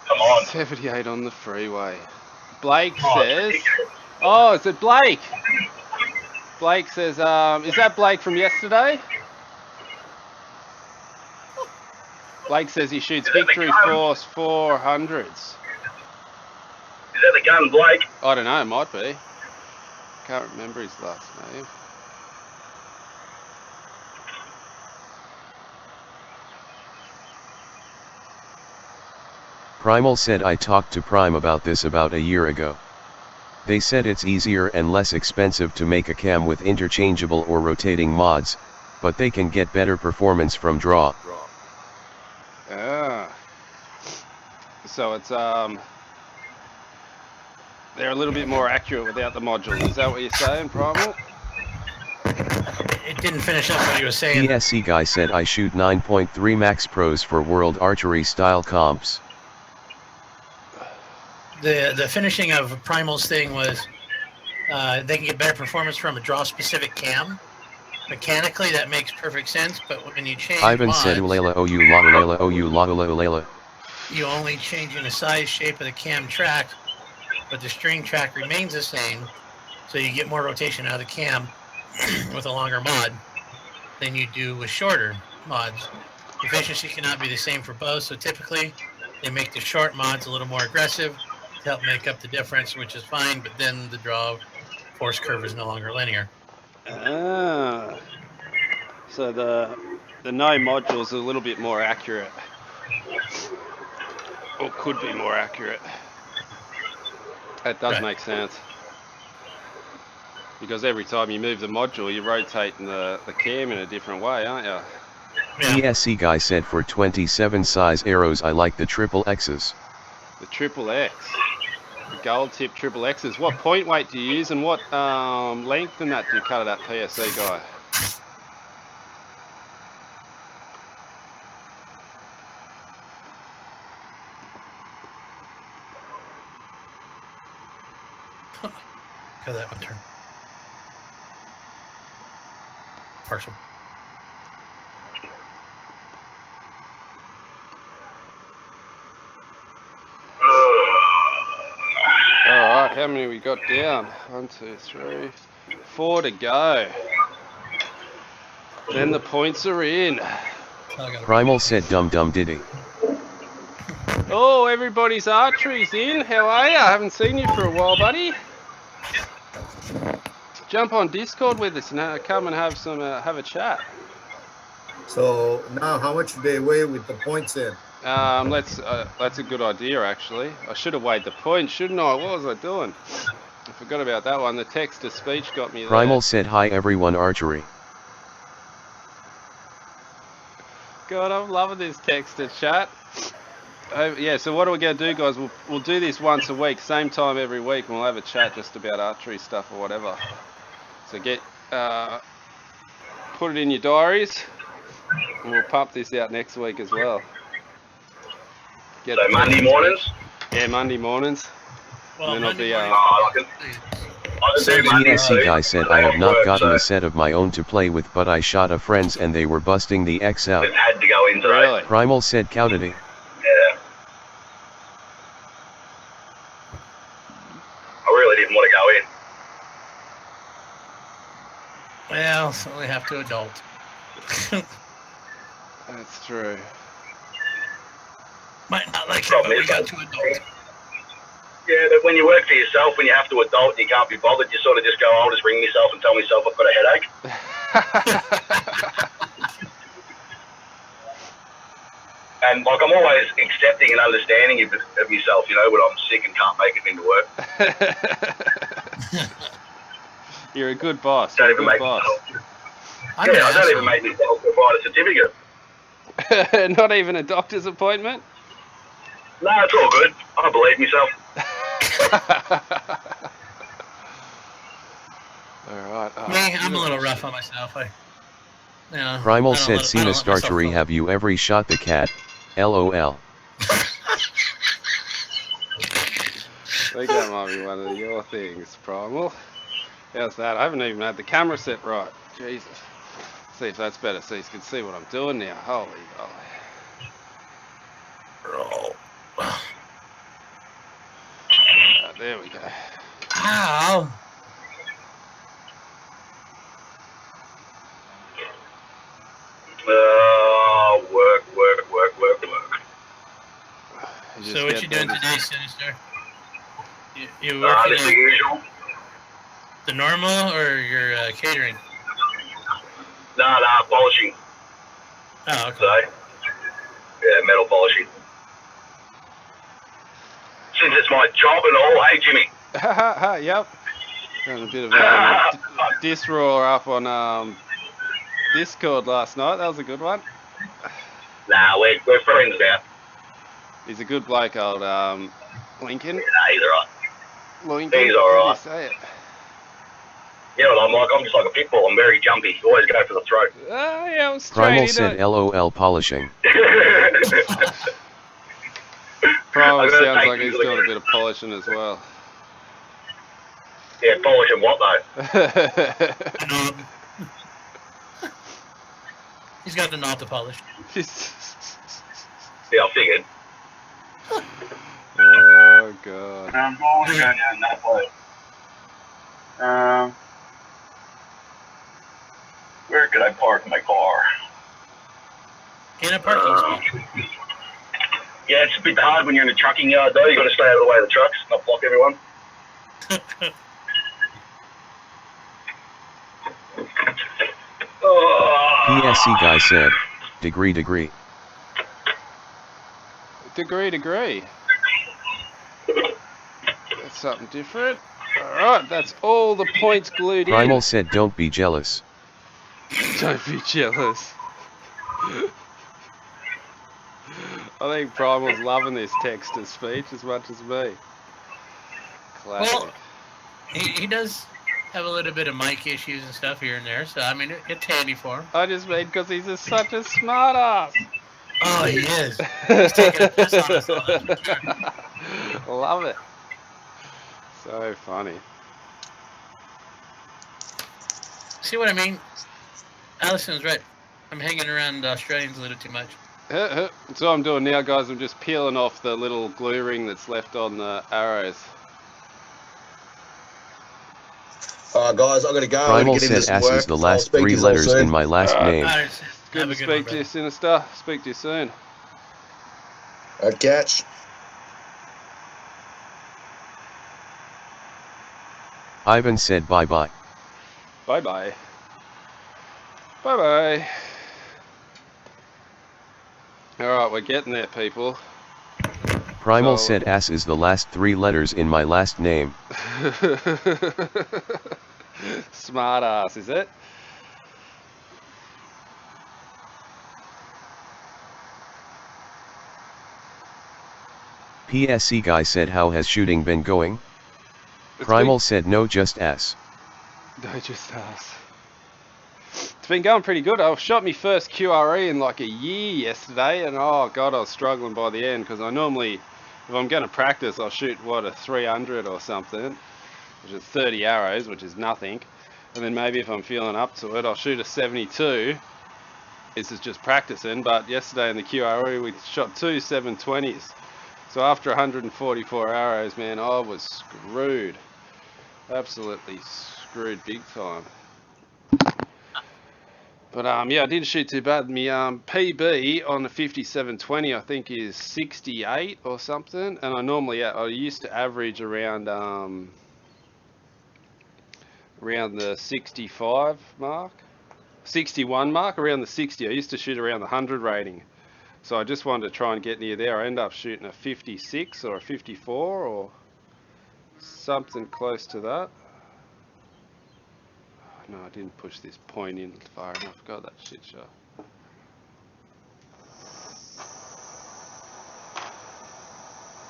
Come on. 78 on the freeway. Blake says... Oh, is it Blake? Blake says, is that Blake from yesterday? Blake says he shoots Victory Force 400s. Is that the gun, Blake? I don't know, it might be. Can't remember his last name. Primal said I talked to Prime about this about a year ago. They said it's easier and less expensive to make a cam with interchangeable or rotating mods, but they can get better performance from draw. Ah. So it's they're a little bit more accurate without the module. Is that what you're saying, Primal? It didn't finish up what you were saying. PSC guy said I shoot 9.3 max pros for world archery style comps. The finishing of Primal's thing was they can get better performance from a draw specific cam. Mechanically that makes perfect sense, but when you change Ivan mods, said ulela ou la ulela ou la ulela. You only changing the size, shape of the cam track, but the string track remains the same, so you get more rotation out of the cam with a longer mod than you do with shorter mods. Efficiency cannot be the same for both, so typically they make the short mods a little more aggressive to help make up the difference, which is fine, but then the draw force curve is no longer linear. Ah. So the no module's a little bit more accurate. Or could be more accurate. That does make sense. Because every time you move the module, you're rotating the cam in a different way, aren't you? Yeah. PSC guy said for 27 size arrows I like the triple X's. The triple X. The gold tip triple X's. What point weight do you use and what length and that do you cut of that PSC guy? Cut that one turn. Partial. Alright, how many we got down? 1, 2, 3, 4 to go. Then the points are in. Primal said dum dum diddy. Oh, everybody's Archery's in. How are you? I haven't seen you for a while, buddy. Jump on Discord with us and come and have have a chat. So now, how much do they weigh with the points in? That's a good idea, actually. I should have weighed the points, shouldn't I? What was I doing? I forgot about that one. The text-to-speech got me there. Primal said hi everyone Archery. God, I'm loving this text-to-chat. Yeah, so what are we going to do, guys? We'll do this once a week, same time every week, and we'll have a chat just about archery stuff or whatever. So put it in your diaries, and we'll pump this out next week as well. So Monday mornings? Yeah, Monday mornings. Well, and then Monday I'll be PSC guy said I have not gotten a set of my own to play with, but I shot a friend's and they were busting the X out. It had to go in today. Really? Primal said counted. Yeah. I really didn't want to go in. Well, so we have to adult. That's true. Might not like it, Problem but we is, got to adult. Yeah, but when you work for yourself, when you have to adult and you can't be bothered, you sort of just go, I'll just ring myself and tell myself I've got a headache. And like I'm always accepting and understanding of myself, you know, when I'm sick and can't make it into work. You're a good boss. Don't You're a even good make boss. I don't even make myself provide a certificate. Not even a doctor's appointment? No, it's all good. I believe myself. Alright. Me, I'm a little rough on myself. Primal said Cena Starchery, have you ever shot the cat? LOL. I think that might be one of your things, Primal. How's that? I haven't even had the camera set right. Jesus. See if that's better so you can see what I'm doing now. Holy moly. There we go. Ow! Work. So what you doing today, Sinister? You This working is the usual. the normal or your catering? Nah, polishing. Oh, okay. So, yeah, metal polishing. Since it's my job and all, hey Jimmy. Yep. Done a bit of diss roar up on Discord last night. That was a good one. Nah, we're friends now. He's a good bloke, old Lincoln. Nah, he's alright. Lincoln. He's alright. How do you say it? Yeah, well, I'm just like a pit bull. I'm very jumpy. Always go for the throat. Oh, yeah, it was straight. Primal said LOL polishing. Primal sounds like he's doing a bit of polishing as well. Yeah, polishing what though? He's got the knob to polish. Yeah, I figured. Oh, God. I'm going down that way. Where could I park my car? In a parking spot. Yeah, it's a bit hard when you're in a trucking yard though. You got to stay out of the way of the trucks, not block everyone. PSC guy said, degree. Degree. That's something different. Alright, that's all the points glued in. Primal said don't be jealous. Don't be jealous. I think Primal's loving this text-to-speech as much as me. Classic. Well, he does have a little bit of mic issues and stuff here and there, so I mean it's handy for him. I just mean because he's such a smart ass. Oh, he is. He's taking a piss on us all the time. Love it. So funny. See what I mean? Allison's right. I'm hanging around Australians a little too much. That's what I'm doing now, guys. I'm just peeling off the little glue ring that's left on the arrows. Guys, I've got to go. Primal said ass is the last 3 letters in my last name. Good Have to a good speak one, to you, brother. Sinister. Speak to you soon. Good catch. Ivan said bye-bye. Bye-bye. Bye-bye. Alright, we're getting there, people. Primal So- said ass is the last 3 letters in my last name. Smart ass, is it? PSC guy said how has shooting been going? Primal said no, just ass. No, just ass. It's been going pretty good. I shot my first QRE in like a year yesterday, and oh god, I was struggling by the end because I normally, if I'm going to practice, I'll shoot what, a 300 or something, which is 30 arrows, which is nothing. And then maybe if I'm feeling up to it, I'll shoot a 72. This is just practicing, but yesterday in the QRE we shot 2 720s. So after 144 arrows, man, I was screwed. Absolutely screwed big time. But yeah, I didn't shoot too bad. My PB on the 5720 I think is 68 or something, and I used to average around the 65 mark, 61 mark, around the 60. I used to shoot around the 100 rating, so I just wanted to try and get near there. I ended up shooting a 56 or a 54 or something close to that. No, I didn't push this point in far enough. God, that shit shot.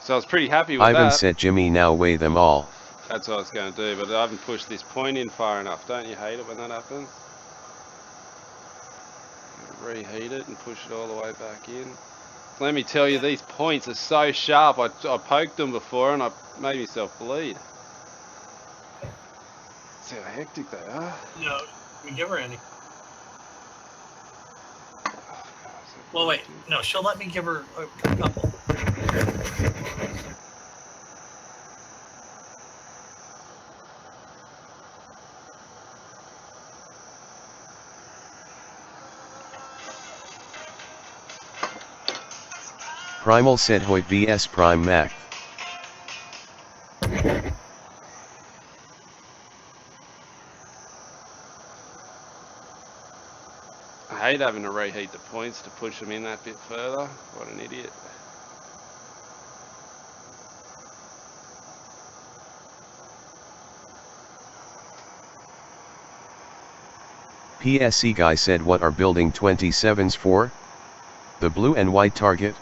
So I was pretty happy with Ivan that. said Jimmy now weigh them all. That's what I was going to do, but I haven't pushed this point in far enough. Don't you hate it when that happens? Reheat it and push it all the way back in. Let me tell you, these points are so sharp. I poked them before and I made myself bleed. See how hectic they are. No, we give her any. Well, wait. No, she'll let me give her a couple. Primal said Hyot vs Prime Mac. I hate having to reheat the points to push them in that bit further. What an idiot. PSC guy said what are building 27s for? The blue and white target?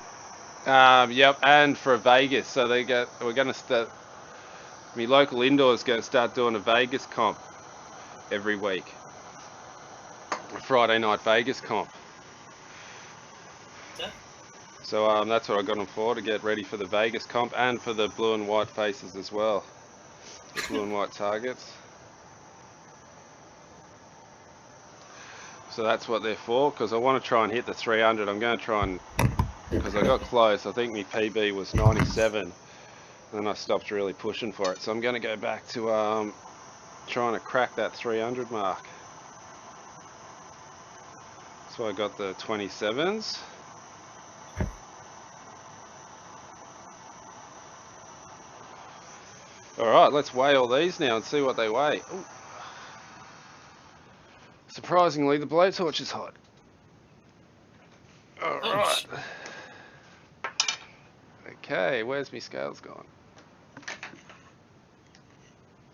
Yep, and for Vegas. So we're going to start, my local indoors going to start doing a Vegas comp every week. A Friday night Vegas comp. Yeah. So that's what I got them for, to get ready for the Vegas comp and for the blue and white faces as well. The blue and white targets. So that's what they're for, because I want to try and hit the 300. I'm going to try and, because I got close, I think my PB was 97, and I stopped really pushing for it. So I'm going to go back to trying to crack that 300 mark. So I got the 27s. Alright, let's weigh all these now and see what they weigh. Ooh. Surprisingly, the blowtorch is hot. Alright. Okay, where's my scales gone?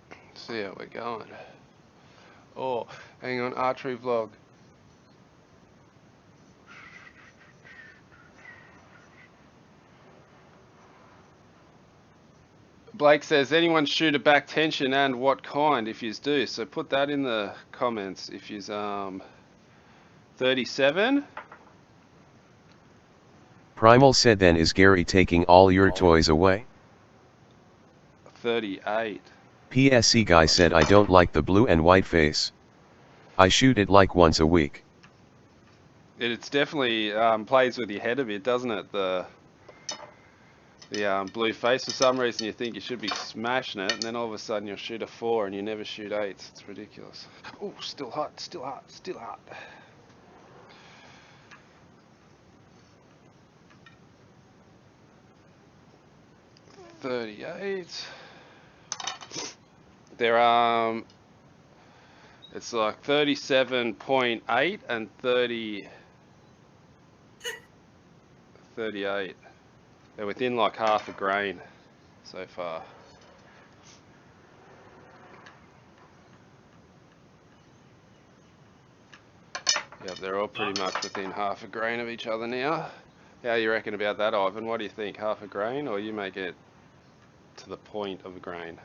Let's see how we're going. Oh, hang on, archery vlog. Blake says, anyone shoot a back tension and what kind if yous do? So put that in the comments if yous 37. Primal said then is Gary taking all your toys away? 38. PSC guy said I don't like the blue and white face. I shoot it like once a week. It's definitely plays with your head a bit, doesn't it? The blue face, for some reason you think you should be smashing it, and then all of a sudden you'll shoot a 4 and you never shoot 8s. It's ridiculous. Oh, still hot, still hot, still hot. 38. They're it's like 37.8 and 38. They're within like half a grain so far. Yep, they're all pretty much within half a grain of each other now. How you reckon about that, Ivan? What do you think? Half a grain, or you make it to the point of a grain?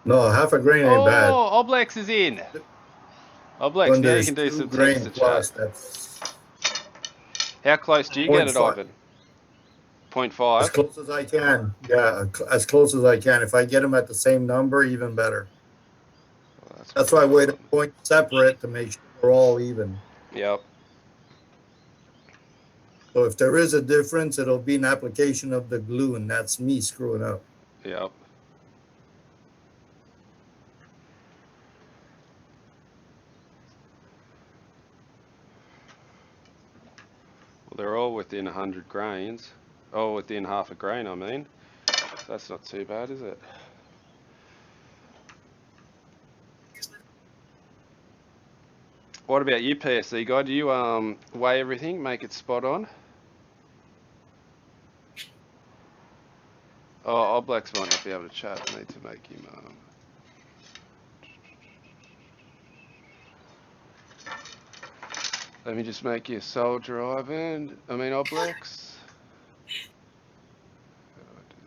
No, half a grain ain't bad. Oh, Oblex is in. Oblex, When now you there's can do 2 some grain text to plus, chat. that's How close do you get it, 0.5. Ivan? As 0.5? close as I can. Yeah, as close as I can. If I get them at the same number, even better. Well, That's what why I I weigh the want. point separate to make sure we're all even. Yep. So if there is a difference, it'll be an application of the glue, and that's me screwing up. Yep. Well, they're all within 100 grains. Oh, within half a grain, I mean. That's not too bad, is it? What about you, PSC guy? Do you weigh everything, make it spot on? Oh, Oblex might not be able to chat. I need to make him. Let me just make you a soldier, Ivan. I mean, Oblex. How do I do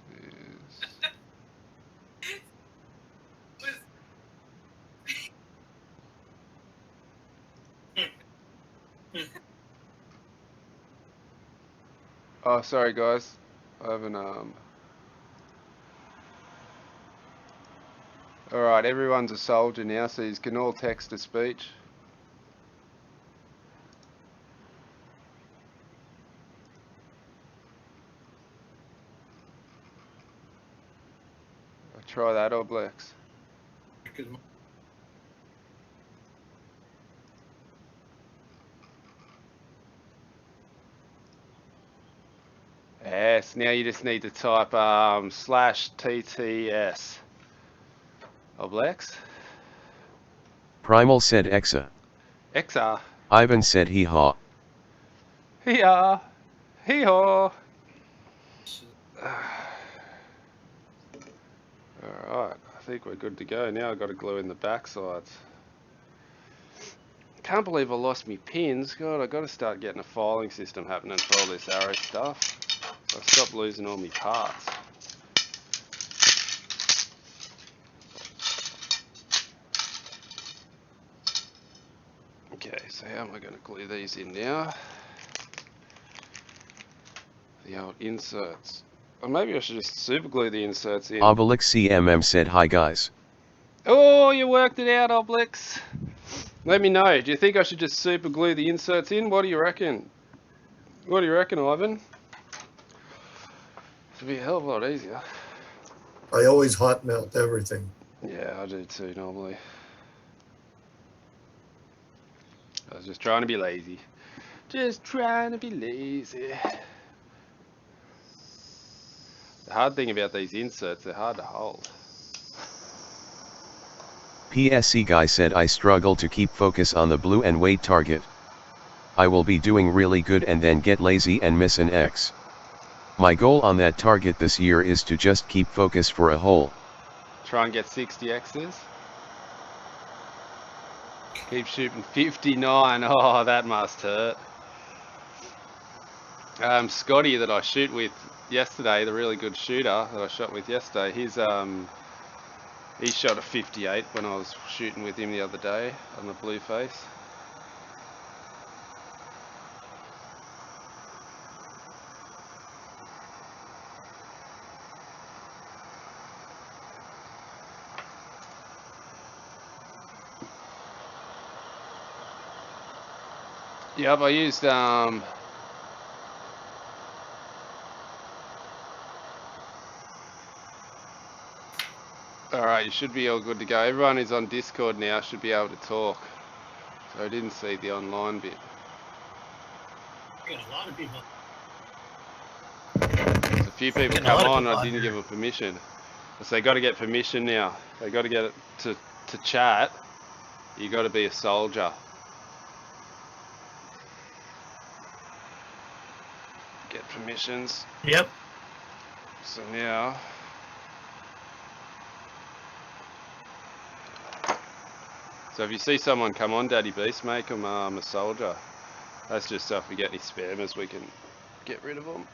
this? Oh, sorry, guys. I haven't. Alright, everyone's a soldier now, so you can all text to speech. I'll try that, Oblex. Yes, now you just need to type /TTS. Oblex? Primal said Exa. Exa. Ivan said hee-haw. Hee-haw. Hee-haw. Alright, I think we're good to go. Now I've got to glue in the back sides. Can't believe I lost me pins. God, I've got to start getting a filing system happening for all this arrow stuff. So I stopped losing all my parts. Okay, so how am I going to glue these in now? The old inserts. Or maybe I should just super glue the inserts in. Obelix CMM said hi guys. Oh, you worked it out, Obelix. Let me know. Do you think I should just super glue the inserts in? What do you reckon? What do you reckon, Ivan? It'd be a hell of a lot easier. I always hot melt everything. Yeah, I do too normally. I was just trying to be lazy. Just trying to be lazy. The hard thing about these inserts, they're hard to hold. PSC guy said I struggle to keep focus on the blue and weight target. I will be doing really good and then get lazy and miss an X. My goal on that target this year is to just keep focus for a hole. Try and get 60 X's. Keep shooting 59. Oh, that must hurt. Scotty that I shoot with yesterday, the really good shooter that I shot with yesterday, he shot a 58 when I was shooting with him the other day on the blue face. Yep, I used alright, you should be all good to go. Everyone who's on Discord now should be able to talk. So I didn't see the online bit. A lot of people. There's a few people Getting a lot come of on, people I on didn't here. give them permission. So they got to get permission now. They got to get it to chat. You got to be a soldier. Get permissions. Yep. So now. So if you see someone come on, Daddy Beast, make them a soldier. That's just so if we get any spammers, we can get rid of them.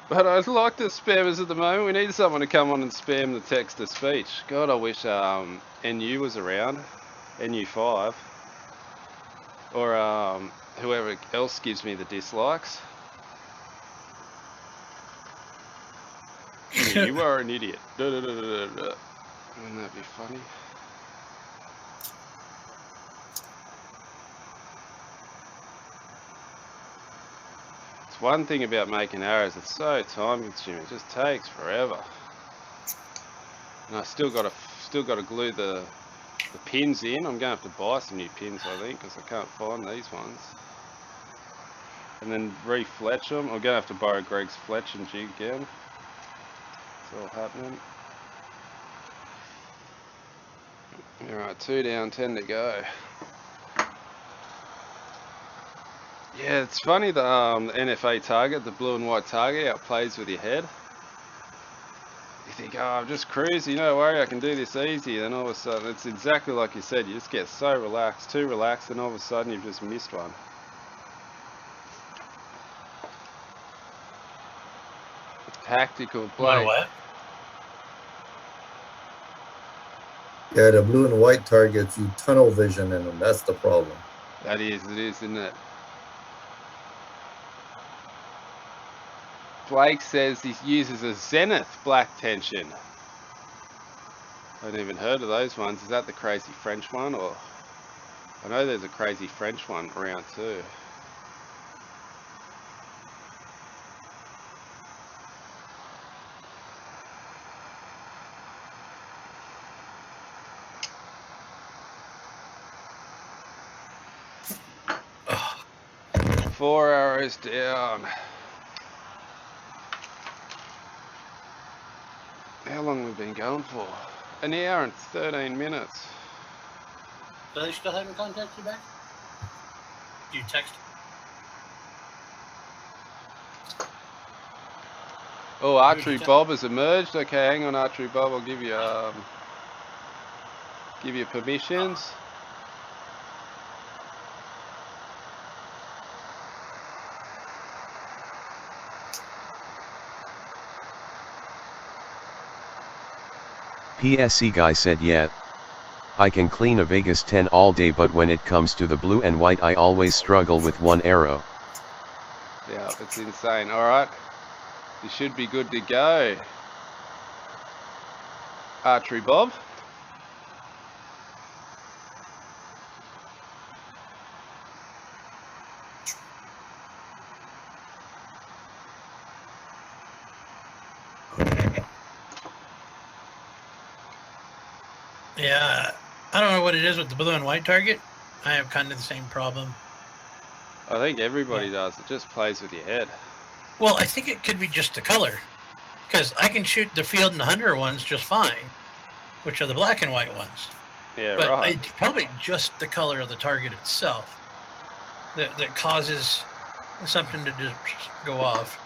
But I'd like the spammers at the moment. We need someone to come on and spam the text to speech. God, I wish NU was around. NU5. Or whoever else gives me the dislikes. You are an idiot. Wouldn't that be funny? It's one thing about making arrows, it's so time consuming, it just takes forever. And I still got to glue the pins in. I'm going to have to buy some new pins, I think, because I can't find these ones. And then re-fletch them. I'm going to have to borrow Greg's fletching jig again. It's all happening. Alright, 2 down, 10 to go. Yeah, it's funny the NFA target, the blue and white target, how it plays with your head. You think, oh, I'm just cruising, no worry, I can do this easy. Then all of a sudden, it's exactly like you said, you just get so relaxed, too relaxed, and all of a sudden you've just missed one. Tactical play. What? Yeah, the blue and white targets, you tunnel vision in them. That's the problem. That is, it is, isn't it? Blake says he uses a Zenith black tension. I haven't even heard of those ones. Is that the crazy French one? Or I know there's a crazy French one around too. Ugh. 4 arrows down. How long have we been going for? 1 hour and 13 minutes. So they still haven't contacted you back? Do you text? Oh, Archery Bob has emerged. Okay, hang on, Archery Bob. I'll give you permissions. PSC guy said yeah. I can clean a Vegas 10 all day, but when it comes to the blue and white I always struggle with one arrow. Yeah, it's insane. Alright. You should be good to go. Archery Bob. Yeah, I don't know what it is with the blue and white target. I have kind of the same problem. I think everybody does. It just plays with your head. Well, I think it could be just the color. Because I can shoot the field and the hunter ones just fine, which are the black and white ones. Yeah, but right. It's probably just the color of the target itself that causes something to just go off.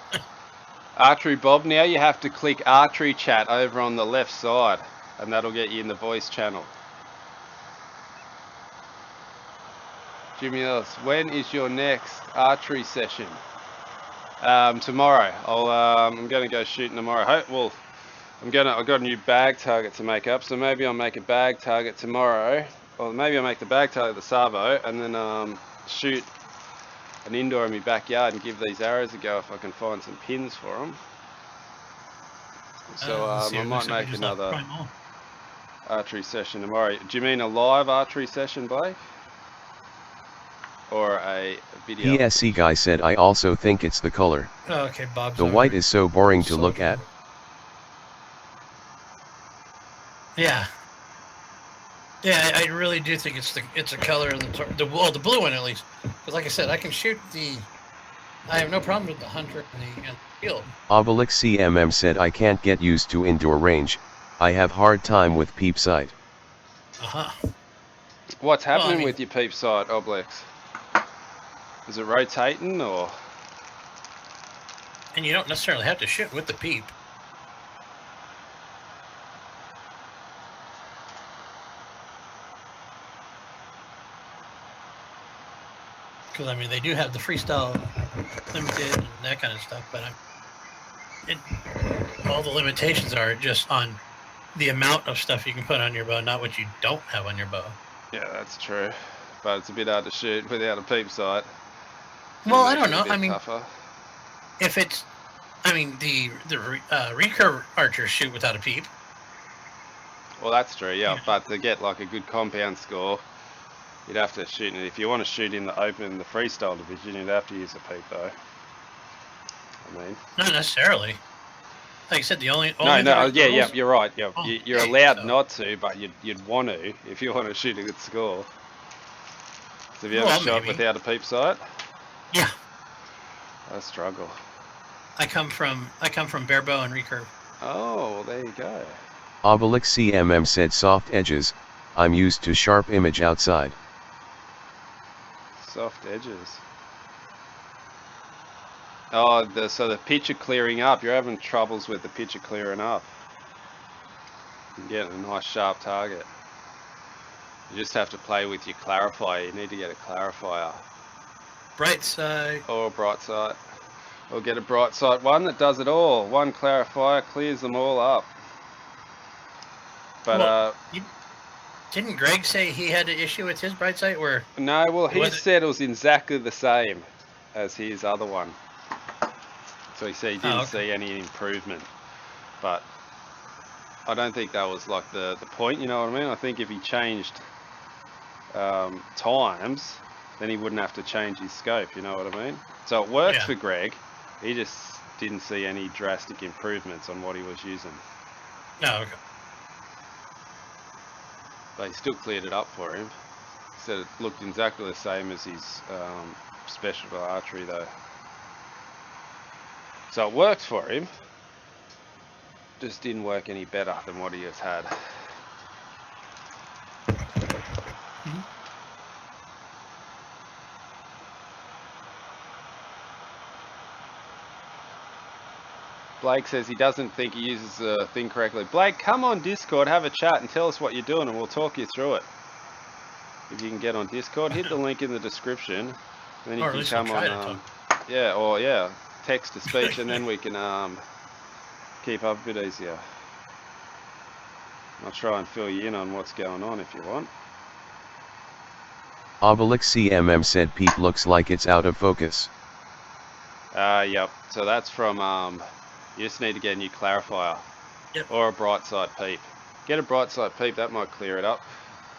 Archery Bob, now you have to click Archery Chat over on the left side, and that'll get you in the voice channel. Jimmy Ellis, when is your next archery session? Tomorrow. I'm going to go shooting tomorrow. I've got a new bag target to make up, so maybe I'll make a bag target tomorrow, or maybe I'll make the bag target the Savo, and then shoot an indoor in my backyard and give these arrows a go if I can find some pins for them. So I might make another archery session tomorrow. Do you mean a live archery session, Blake? Or a video? PSC guy said I also think it's the color. Oh, okay, Bob's The over. white is so boring to look at. Yeah. Yeah, I really do think it's the color of the blue one at least. But like I said, I can shoot the. I have no problem with the hunter and the field. Obelix CMM said I can't get used to indoor range. I have hard time with peep sight. What's happening with your peep sight, Obelix? Is it rotating or? And you don't necessarily have to shoot with the peep. Because I mean, they do have the freestyle limited and that kind of stuff, but all the limitations are just on the amount of stuff you can put on your bow, not what you don't have on your bow. Yeah, that's true. But it's a bit hard to shoot without a peep sight. Well, I don't know. I mean, tougher. If it's, I mean, the recurve archers shoot without a peep. Well, that's true, yeah. But to get like a good compound score, you'd have to shoot it. If you want to shoot in the open, the freestyle division, you'd have to use a peep, though. I mean, not necessarily. Like I said, the only yeah, you're right. Yeah, Oh, you're allowed not to, but you'd want to if you want to shoot a good score. So have you ever shot without a peep sight? Yeah. I struggle. I come from bare bow and recurve. Oh, well, there you go. Obelix CMM said soft edges. I'm used to sharp image outside. Soft edges. Oh, so the picture clearing up. You're having troubles with the picture clearing up. You're getting a nice sharp target. You just have to play with your clarifier. You need to get a clarifier. Bright side. Or a bright sight. Or get a bright sight one that does it all. One clarifier clears them all up. But well, didn't Greg say he had an issue with his bright sight where? No, well he said it was exactly the same as his other one. So he said he didn't see any improvement. But I don't think that was like the point, you know what I mean? I think if he changed times, then he wouldn't have to change his scope, you know what I mean? So it worked for Greg. He just didn't see any drastic improvements on what he was using. No, okay. But he still cleared it up for him. He said it looked exactly the same as his special archery though. So it worked for him. Just didn't work any better than what he has had. Blake says he doesn't think he uses the thing correctly. Blake, come on Discord, have a chat and tell us what you're doing and we'll talk you through it. If you can get on Discord, hit the link in the description. And then you can come on, text to speech and then we can keep up a bit easier. I'll try and fill you in on what's going on if you want. Obelix CMM said peep looks like it's out of focus. Yep, so that's from you just need to get a new clarifier or a bright side peep. Get a bright side peep, that might clear it up.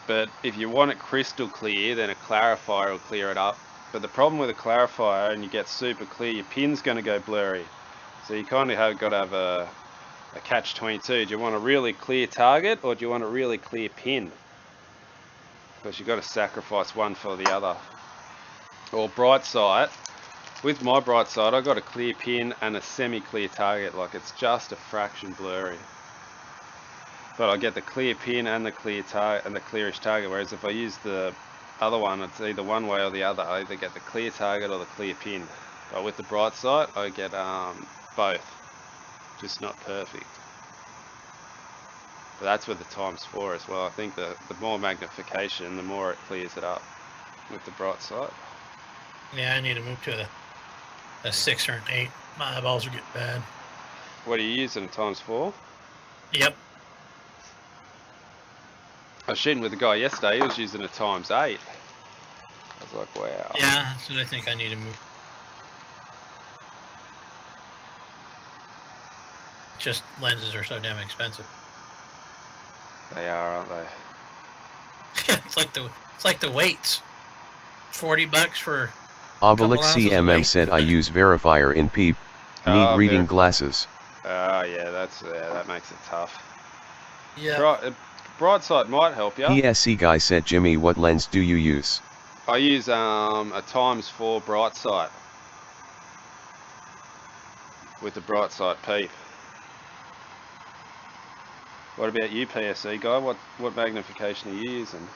But if you want it crystal clear, then a clarifier will clear it up. But the problem with a clarifier, and you get super clear, your pin's going to go blurry. So you kind of have got to have a catch-22. Do you want a really clear target or do you want a really clear pin? Because you've got to sacrifice one for the other. Or bright sight. With my bright sight, I've got a clear pin and a semi-clear target, like it's just a fraction blurry. But I get the clear pin and the clear target and the clearish target, whereas if I use the other one, it's either one way or the other. I either get the clear target or the clear pin. But with the bright sight, I get both, just not perfect. But that's with the ×4 as well. I think the more magnification, the more it clears it up with the bright sight. Yeah, I need to move to a 6 or an 8. My eyeballs are getting bad. What are you using, a ×4? Yep. I was shooting with a guy yesterday, he was using a ×8. I was like, wow. Yeah, that's what I think I need to move. Just lenses are so damn expensive. They are, aren't they? it's like the weights. $40 for. Obelix CMM said I use verifier in peep. Need reading glasses. Oh yeah, that makes it tough. Yeah. Bright sight might help you. PSC guy said Jimmy, what lens do you use? I use a ×4 bright sight with the bright sight peep. What about you, PSC guy? What magnification are you using?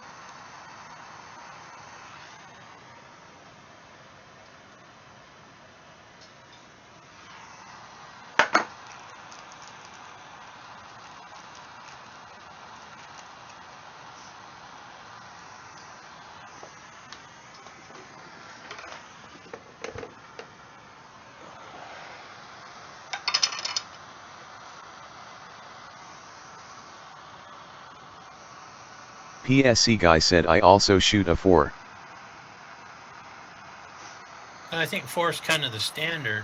PSC guy said I also shoot a 4. I think 4 is kind of the standard.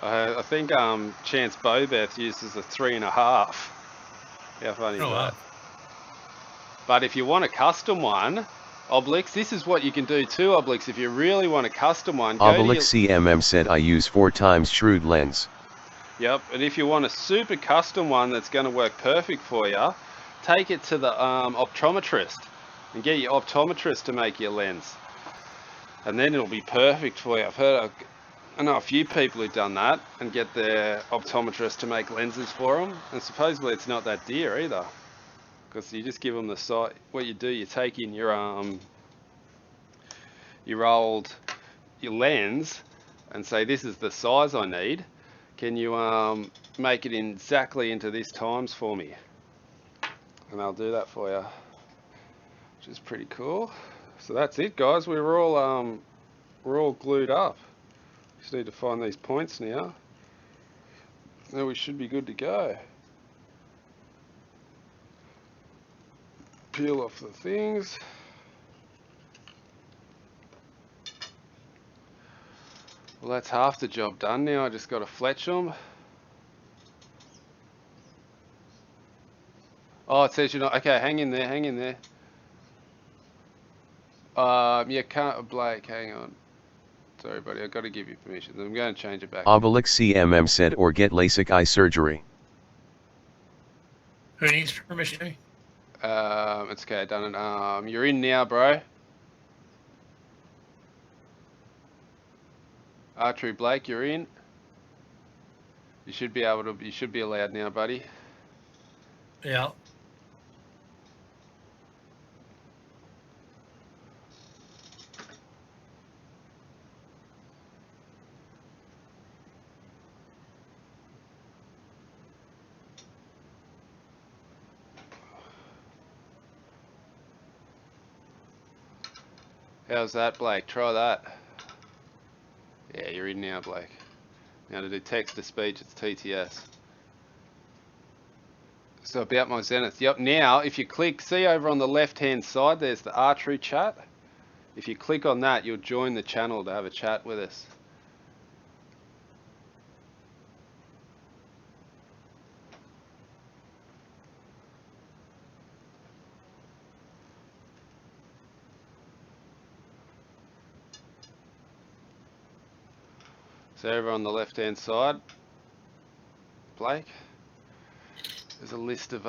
I think Chance Bobeth uses a 3.5. How funny is that? But if you want a custom one, Oblix, this is what you can do too, Oblix. If you really want a custom one, Obelix CMM said I use 4 times shrewd lens. Yep, and if you want a super custom one that's going to work perfect for you, take it to the optometrist and get your optometrist to make your lens, and then it'll be perfect for you. I know a few people who've done that and get their optometrist to make lenses for them, and supposedly it's not that dear either, because you just give them the size. What you do, you take in your lens and say, this is the size I need. Can you make it exactly into this times for me? And I'll do that for you, which is pretty cool. So that's it, guys. We're all glued up. Just need to find these points now. Now we should be good to go. Peel off the things. Well, that's half the job done now. I just got to fletch them. Oh, it says you're not. Okay, hang in there, hang in there. Yeah, can't, Blake, hang on. Sorry, buddy, I've got to give you permission. I'm going to change it back. Obelix CMM said, or get LASIK eye surgery. Who needs permission? It's okay, done it. You're in now, bro. Archery Blake, you're in. You should be able to. You should be allowed now, buddy. Yeah. How's that, Blake? Try that. Yeah, you're in now, Blake. Now to do text to speech, it's TTS. So about my Zenith. Yep, now if you click, see over on the left hand side, there's the Archery chat. If you click on that, you'll join the channel to have a chat with us. So over on the left hand side, Blake, there's a list of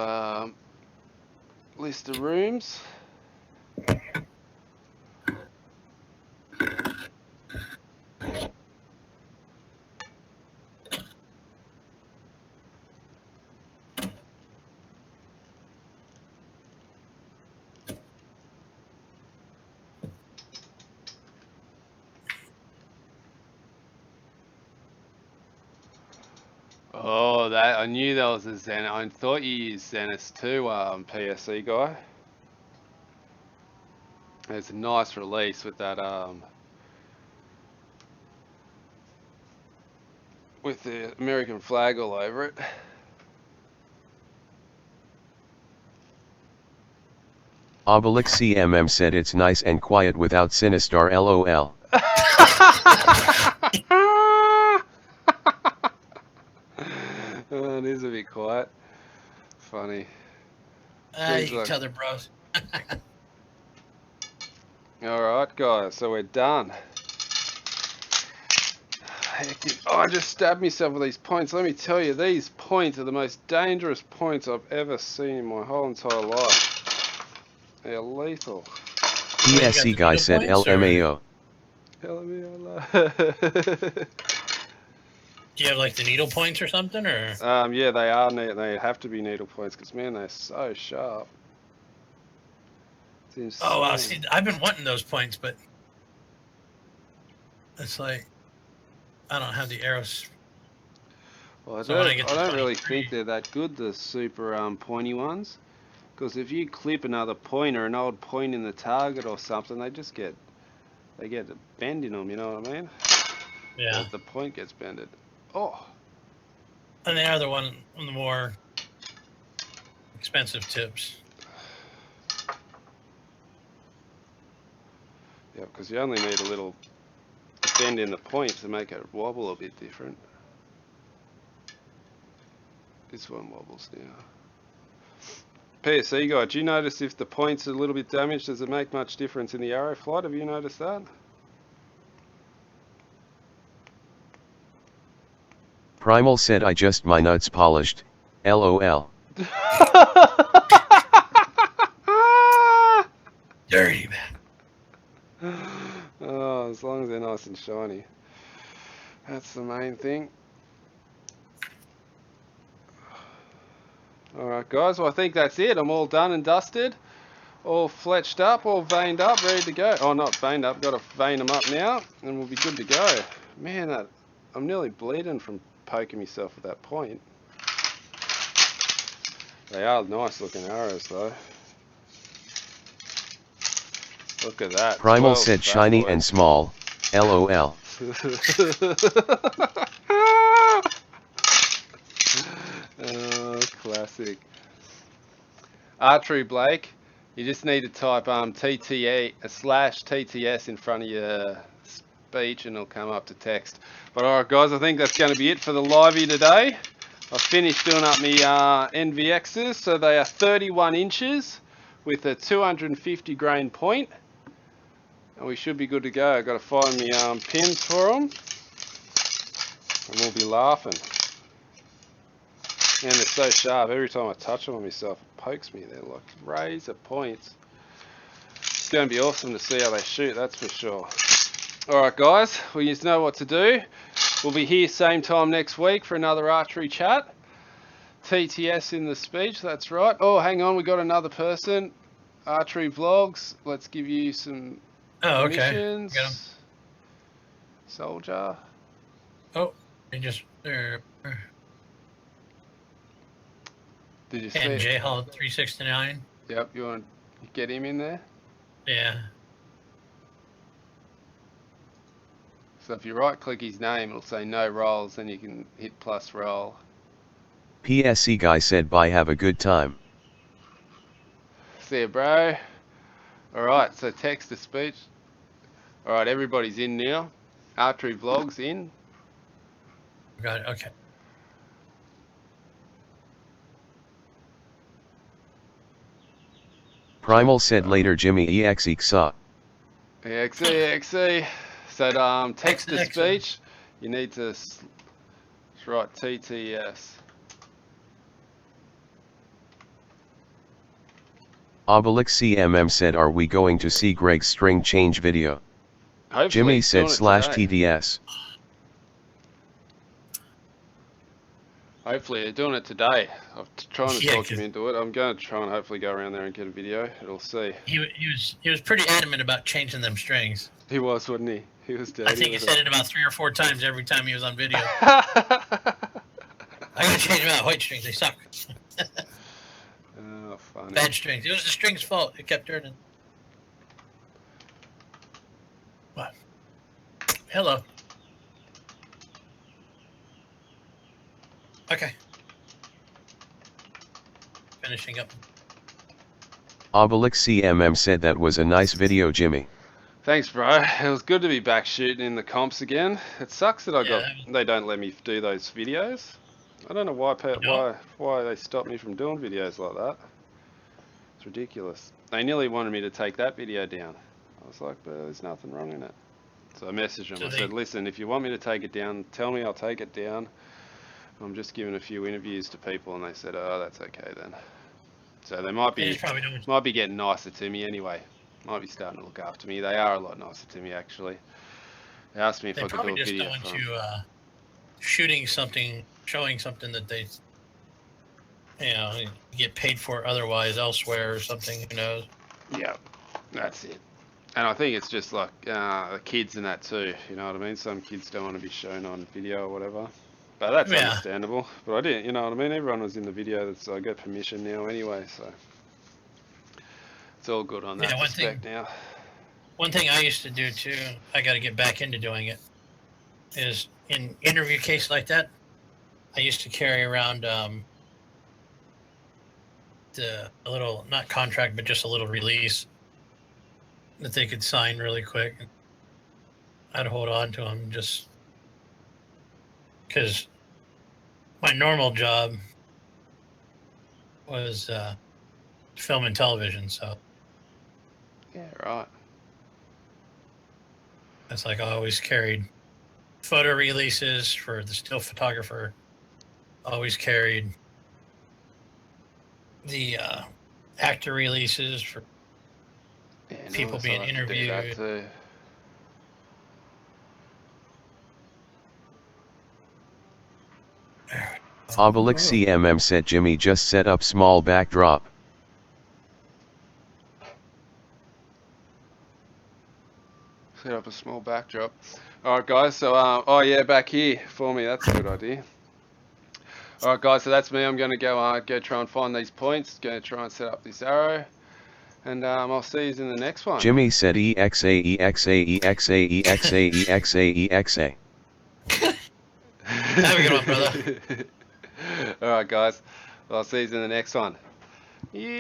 rooms. Oh, that I knew that was a Zenith. I thought you used Zenith too, PSC guy. It's a nice release with that with the American flag all over it. Obelix CMM said it's nice and quiet without Sinistar LOL. It is a bit quiet. Funny. Each like... other, bros. Alright, guys, so we're done. Oh, I just stabbed myself with these points. Let me tell you, these points are the most dangerous points I've ever seen in my whole entire life. They're lethal. PSC guy said LMAO. LMAO. Do you have like the needle points or something, or? Yeah, they are. They have to be needle points because man, they're so sharp. It's insane. Oh wow! See, I've been wanting those points, but it's like I don't have the arrows. Well, I So when I don't really think they're that good, the super pointy ones, because if you clip another point or an old point in the target or something, they get a bend in them. You know what I mean? Yeah. The point gets bended. Oh. And they are the more expensive tips. Yeah, because you only need a little bend in the point to make it wobble a bit different. This one wobbles now. PSC guy, do you notice if the point's a little bit damaged, does it make much difference in the arrow flight? Have you noticed that? Primal said I just my nuts polished. LOL. Dirty man. Oh, as long as they're nice and shiny. That's the main thing. Alright guys, well I think that's it. I'm all done and dusted. All fletched up, all veined up, ready to go. Oh, not veined up, got to vein them up now, and we'll be good to go. Man, I'm nearly bleeding from poking myself with that point. They are nice looking arrows though. Look at that. Primal said shiny boys. and small. LOL. Oh, classic. Archery Blake, you just need to type TTA/TTS in front of your speech and it'll come up to text. But alright guys, I think that's going to be it for the livey today. I've finished doing up my NVXs, so they are 31 inches with a 250 grain point. And we should be good to go. I've got to find me pins for them. And we'll be laughing. Man, they're so sharp. Every time I touch them on myself, it pokes me. They're like razor points. It's going to be awesome to see how they shoot, that's for sure. Alright guys, well you know what to do. We'll be here same time next week for another archery chat. TTS in the speech, that's right. Oh, hang on, we got another person. Archery Vlogs, let's give you some permissions. Got him. Soldier. Oh, he just Did you see and it? J Hall 369. Yep, you want to get him in there? Yeah. So if you right click his name, it'll say no rolls, then you can hit plus roll. PSC guy said bye, have a good time. See ya, bro. Alright, so text to speech. Alright, everybody's in now. Archery Vlogs in. Got it. Okay. Primal said later Jimmy EXE. EXE. So text to speech, you need to write TTS. Obelix CMM said are we going to see Greg's string change video? Hopefully Jimmy said today. /TDS. Hopefully they're doing it today. I'm trying to Yeah, talk him into it. I'm going to try and hopefully go around there and get a video. It'll see. He was pretty adamant about changing them strings. He was, wasn't he? He was dirty. I think he said it about 3 or 4 times every time he was on video. I gotta change them out. White strings, they suck. Oh, funny. Bad strings. It was the string's fault. It kept turning. What? Hello. Okay. Finishing up. Obelix CMM said that was a nice video, Jimmy. Thanks, bro. It was good to be back shooting in the comps again. It sucks that they don't let me do those videos. I don't know why they stopped me from doing videos like that. It's ridiculous. They nearly wanted me to take that video down. I was like, but there's nothing wrong in it. So I messaged them. I said, listen, if you want me to take it down, tell me, I'll take it down. I'm just giving a few interviews to people, and they said, oh, that's okay then. So they might be getting nicer to me anyway. might be starting to look after me. They are a lot nicer to me, actually. They asked me if I could do a just video don't want from. you shooting something, showing something that they, get paid for otherwise elsewhere or something. Who knows? Yeah, that's it. And I think it's just like the kids and that too. You know what I mean? Some kids don't want to be shown on video or whatever. But that's understandable. But I didn't. You know what I mean? Everyone was in the video. So I get permission now anyway. So it's all good on that respect now. One thing I used to do too, I got to get back into doing it, is in interview case like that, I used to carry around a little, not contract, but just a little release that they could sign really quick. I'd hold on to them just because my normal job was film and television, so. Yeah, right. It's like I always carried photo releases for the still photographer. Always carried the actor releases for people being interviewed. Obelix CMM said Jimmy just set up small backdrop. Set up a small backdrop. Alright guys, so oh yeah, back here for me, that's a good idea. Alright guys, so that's me. I'm gonna go try and find these points, gonna try and set up this arrow. And I'll see you in the next one. Jimmy said EXA EXA EXA EXA EXA EXA. Have a good one, brother. Alright guys, I'll see you in the next one. Yeah.